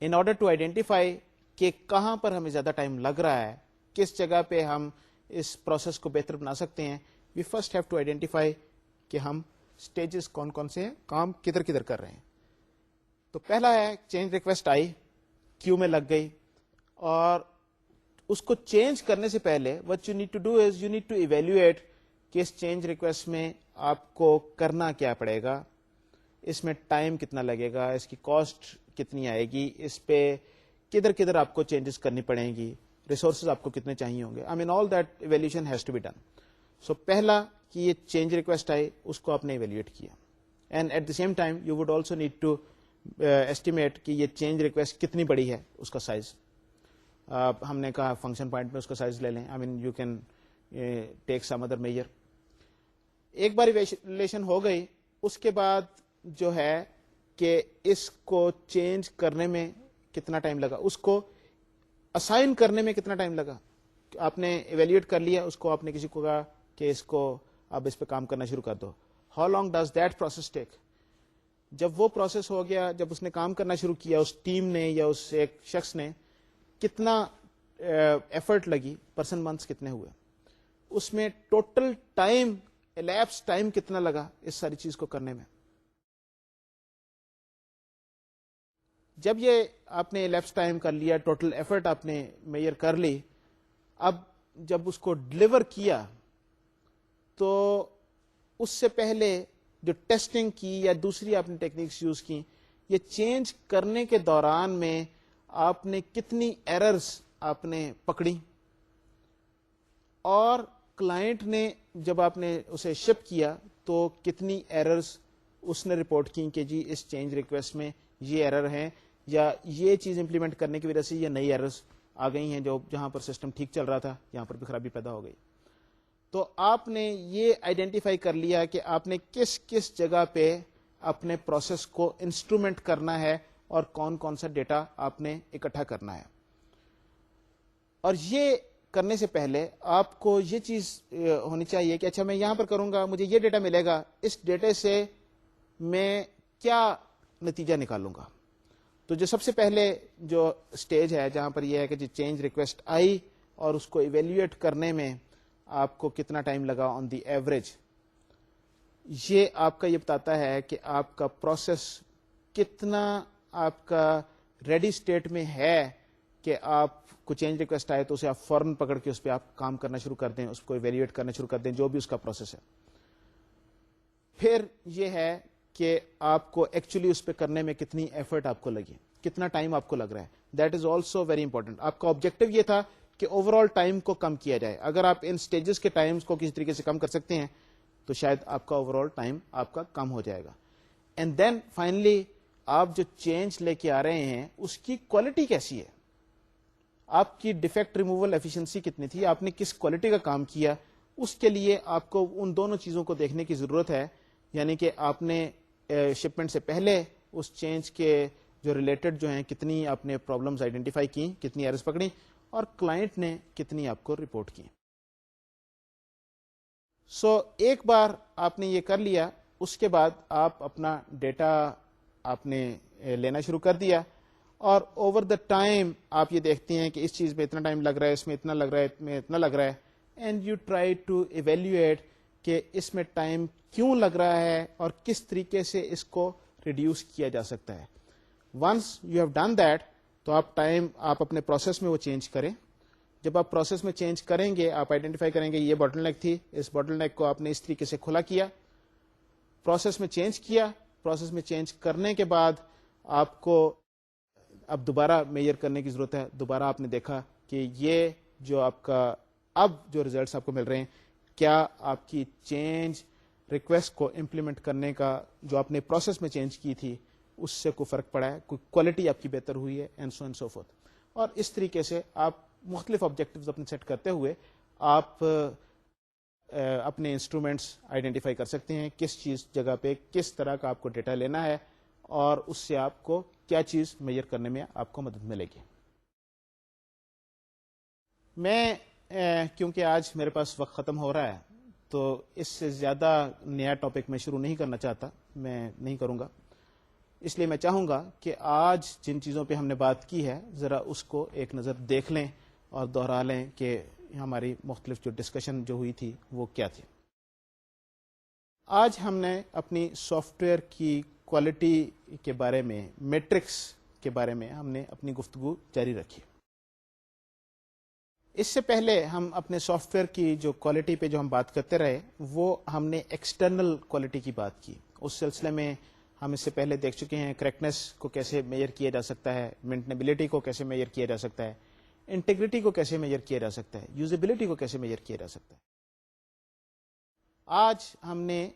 ان آرڈر ٹو آئیڈینٹیفائی کہ کہاں پر ہمیں زیادہ ٹائم لگ رہا ہے, کس جگہ پہ ہم اس پروسیس کو بہتر بنا سکتے ہیں, we first have to identify کہ ہم اسٹیجز کون کون سے ہیں, کام کدھر کدھر کر رہے ہیں. تو پہلا ہے چینج ریکویسٹ آئی, کیو میں لگ گئی, اور اس کو چینج کرنے سے پہلے what you need to do is you need to evaluate کہ اس چینج ریکویسٹ میں آپ کو کرنا کیا پڑے گا, اس میں ٹائم کتنا لگے گا, اس کی کاسٹ کتنی آئے گی, اس پہ کدھر کدھر آپ کو چینجز کرنی پڑیں گی, ریسورسز آپ کو کتنے چاہیے ہوں گے. I mean all that evaluation has to be done. So پہلا کہ یہ چینج ریکویسٹ آئی اس کو آپ نے ایویلویٹ کیا, and at the same time you would also need to estimate کہ یہ چینج ریکویسٹ کتنی بڑی ہے, اس کا سائز. ہم نے کہا فنکشن پوائنٹ میں اس کا سائز لے لیں. I mean you can take some other measure. ایک بار ایویلویشن ہو گئی, اس کے بعد جو ہے کہ اس کو چینج کرنے میں کتنا ٹائم لگا, اس کو اسائن کرنے میں کتنا ٹائم لگا. آپ نے ایویلویٹ کر لیا, اس کو آپ نے کسی کو کہا کہ اس کو اب اس پہ کام کرنا شروع کر دو. How long does that process take. جب وہ پروسیس ہو گیا, جب اس نے کام کرنا شروع کیا, اس ٹیم نے یا اس ایک شخص نے, کتنا ایفرٹ لگی, پرسن منتھس کتنے ہوئے, اس میں ٹوٹل ٹائم الیپس ٹائم کتنا لگا اس ساری چیز کو کرنے میں. جب یہ آپ نے الیپس ٹائم کر لیا, ٹوٹل ایفرٹ آپ نے میئر کر لی, اب جب اس کو ڈلیور کیا تو اس سے پہلے جو ٹیسٹنگ کی یا دوسری آپ نے ٹیکنیکس یوز کی, یہ چینج کرنے کے دوران میں آپ نے کتنی ایررز آپ نے پکڑی, اور کلائنٹ نے جب آپ نے اسے شپ کیا تو کتنی ایررز اس نے رپورٹ کی کہ جی اس چینج ریکویسٹ میں یہ ایرر ہیں, یا یہ چیز امپلیمنٹ کرنے کی وجہ سے یہ نئی ایررز آ گئی ہیں, جو جہاں پر سسٹم ٹھیک چل رہا تھا یہاں پر بھی خرابی پیدا ہو گئی. تو آپ نے یہ آئیڈینٹیفائی کر لیا کہ آپ نے کس کس جگہ پہ اپنے پروسیس کو انسٹرومنٹ کرنا ہے اور کون کون سا ڈیٹا آپ نے اکٹھا کرنا ہے. اور یہ کرنے سے پہلے آپ کو یہ چیز ہونی چاہیے کہ اچھا میں یہاں پر کروں گا, مجھے یہ ڈیٹا ملے گا, اس ڈیٹے سے میں کیا نتیجہ نکالوں گا. تو جو سب سے پہلے جو اسٹیج ہے جہاں پر یہ ہے کہ جو چینج ریکویسٹ آئی اور اس کو ایویلیویٹ کرنے میں آپ کو کتنا ٹائم لگا آن دی ایوریج, یہ آپ کا یہ بتاتا ہے کہ آپ کا پروسیس کتنا آپ کا ریڈی اسٹیٹ میں ہے کہ آپ کو چینج ریکویسٹ آئے تو اسے آپ فوراً پکڑ کے اس پہ آپ کام کرنا شروع کر دیں, اس کو ایویلیویٹ کرنا شروع کر دیں, جو بھی اس کا پروسیس ہے. پھر یہ ہے کہ آپ کو ایکچولی اس پہ کرنے میں کتنی ایفرٹ آپ کو لگی, کتنا ٹائم آپ کو لگ رہا ہے. That is also very important. آپ کا آبجیکٹو یہ تھا کہ اوور آل ٹائم کو کم کیا جائے. اگر آپ ان اسٹیجز کے ٹائمز کو کسی طریقے سے کم کر سکتے ہیں تو شاید آپ کا اوور آل ٹائم آپ کا کم ہو جائے گا. اینڈ دین فائنلی آپ جو چینج لے کے آ رہے ہیں اس کی کوالٹی کیسی ہے, آپ کی ڈیفیکٹ ریموول ایفیشنسی کتنی تھی, آپ نے کس کوالٹی کا کام کیا, اس کے لیے آپ کو ان دونوں چیزوں کو دیکھنے کی ضرورت ہے. یعنی کہ آپ نے شپمنٹ سے پہلے اس چینج کے جو ریلیٹڈ جو ہیں کتنی آپ نے پرابلمز آئیڈینٹیفائی کی, کتنی ایررز پکڑی, اور کلائنٹ نے کتنی آپ کو رپورٹ کی. سو ایک بار آپ نے یہ کر لیا, اس کے بعد آپ اپنا ڈیٹا آپ نے لینا شروع کر دیا, اور اوور دا ٹائم آپ یہ دیکھتے ہیں کہ اس چیز میں اتنا ٹائم لگ رہا ہے, اس میں اتنا لگ رہا ہے, اس میں اتنا لگ رہا ہے, and you try to evaluate کہ اس میں ٹائم کیوں لگ رہا ہے اور کس طریقے سے اس کو ریڈیوس کیا جا سکتا ہے. Once you have done that تو آپ اپنے پروسیس میں وہ چینج کریں. جب آپ پروسیس میں چینج کریں گے آپ آئیڈینٹیفائی کریں گے یہ باٹل نیک تھی, اس باٹل نیک کو آپ نے اس طریقے سے کھلا کیا, پروسیس میں چینج کیا. پروسیس میں چینج کرنے کے بعد آپ کو اب دوبارہ میئر کرنے کی ضرورت ہے. دوبارہ آپ نے دیکھا کہ یہ جو آپ کا اب جو ریزلٹس آپ کو مل رہے ہیں, کیا آپ کی چینج ریکویسٹ کو امپلیمنٹ کرنے کا جو آپ نے پروسیس میں چینج کی تھی اس سے کوئی فرق پڑا ہے, کوئی کوالٹی آپ کی بہتر ہوئی ہے, and so and so fourth. اور اس طریقے سے آپ مختلف آبجیکٹیوز اپنے سیٹ کرتے ہوئے آپ اپنے انسٹرومینٹس آئیڈینٹیفائی کر سکتے ہیں, کس چیز جگہ پہ کس طرح کا آپ کو ڈیٹا لینا ہے اور اس سے آپ کو کیا چیز میئر کرنے میں آپ کو مدد ملے گی. میں کیونکہ آج میرے پاس وقت ختم ہو رہا ہے تو اس سے زیادہ نیا ٹاپک میں شروع نہیں کرنا چاہتا, میں نہیں کروں گا. اس لیے میں چاہوں گا کہ آج جن چیزوں پہ ہم نے بات کی ہے ذرا اس کو ایک نظر دیکھ لیں اور دوہرا لیں کہ ہماری مختلف جو ڈسکشن جو ہوئی تھی وہ کیا تھی. آج ہم نے اپنی سافٹ ویئر کی کوالٹی کے بارے میں, میٹرکس کے بارے میں ہم نے اپنی گفتگو جاری رکھی. اس سے پہلے ہم اپنے سافٹ ویئر کی جو کوالٹی پہ جو ہم بات کرتے رہے وہ ہم نے ایکسٹرنل کوالٹی کی بات کی. اس سلسلے میں ہم اس سے پہلے دیکھ چکے ہیں کریکٹنس کو کیسے میئر کیا جا سکتا ہے, مینٹنیبلٹی کو کیسے میئر کیا جا سکتا ہے, انٹیگریٹی کو کیسے میئر کیا جا سکتا ہے, یوزیبلٹی کو کیسے میئر کیا جا سکتا ہے. آج ہم نے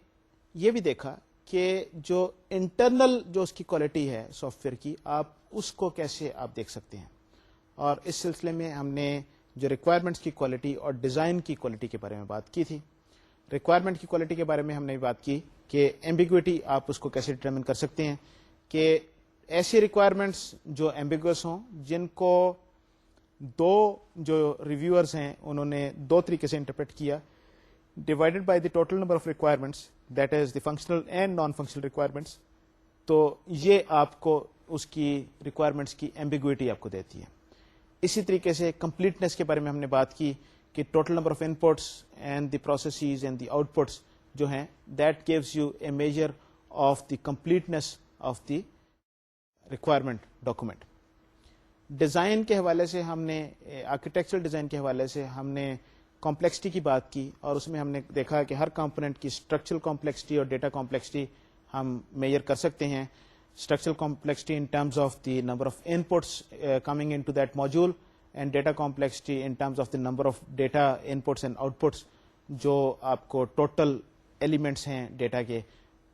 یہ بھی دیکھا کہ جو انٹرنل جو اس کی کوالٹی ہے سافٹ ویئر کی, آپ اس کو کیسے آپ دیکھ سکتے ہیں. اور اس سلسلے میں ہم نے جو ریکوائرمنٹس کی کوالٹی اور ڈیزائن کی کوالٹی کے بارے میں بات کی تھی. ریکوائرمنٹ کی کوالٹی کے بارے میں ہم نے بات کی کہ ایمبیگوٹی آپ اس کو کیسے ڈٹرمن کر سکتے ہیں, کہ ایسی ریکوائرمنٹس جو ایمبیگوس ہوں, جن کو دو جو ریویورز ہیں انہوں نے دو طریقے سے انٹرپریٹ کیا, divided by the total number of requirements that is the functional and non functional requirements. تو یہ آپ کو اس کی ریکوائرمنٹس کی ایمبیگوٹی آپ کو دیتی ہے. اسی طریقے سے کمپلیٹنس کے بارے میں ہم نے بات کی کہ total number of inputs and the processes and the outputs جو ہیں that gives you a measure of the completeness of the requirement document. Design کے حوالے سے ہم نے آرکیٹیکچرل ڈیزائن کے حوالے سے ہم نے کمپلیکسٹی کی بات کی, اور اس میں ہم نے دیکھا کہ ہر کمپوننٹ کی اسٹرکچرل کمپلیکسٹی اور ڈیٹا کمپلیکسٹی ہم میجر کر سکتے ہیں. Structural complexity in terms of the number of inputs coming into that module, and data complexity in terms of the number of data inputs and outputs, جو آپ کو total elements ہیں data کے,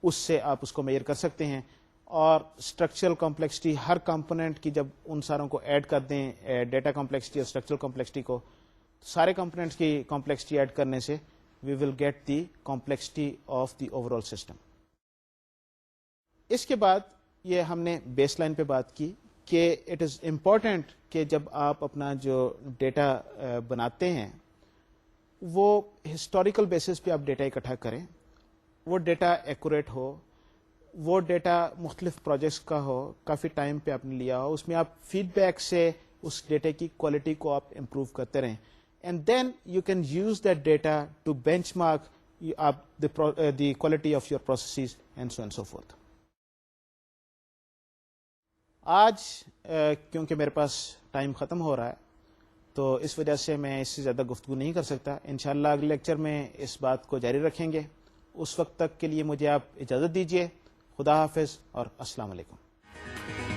اس سے آپ اس کو major کر سکتے ہیں. اور اسٹرکچرل کمپلیکسٹی ہر کمپوننٹ کی جب ان ساروں کو ایڈ کر دیں, ڈیٹا کمپلیکسٹی اور اسٹرکچرل کمپلیکسٹی کو, سارے کمپوننٹس کی کمپلیکسٹی ایڈ کرنے سے we will get the complexity of the overall system. اس کے بعد یہ ہم نے بیس لائن پہ بات کی کہ اٹ از امپورٹنٹ کہ جب آپ اپنا جو ڈیٹا بناتے ہیں وہ ہسٹوریکل بیسس پہ آپ ڈیٹا اکٹھا کریں, وہ ڈیٹا ایکوریٹ ہو, وہ ڈیٹا مختلف پروجیکٹس کا ہو, کافی ٹائم پہ آپ نے لیا ہو, اس میں آپ فیڈ بیک سے اس ڈیٹا کی کوالٹی کو آپ امپروو کرتے رہیں, and then you can use that data to benchmark the quality of your processes and so and so forth. آج کیونکہ میرے پاس ٹائم ختم ہو رہا ہے تو اس وجہ سے میں اس سے زیادہ گفتگو نہیں کر سکتا. انشاءاللہ اگلے لیکچر میں اس بات کو جاری رکھیں گے. اس وقت تک کے لیے مجھے آپ اجازت دیجیے. خدا حافظ اور السلام علیکم.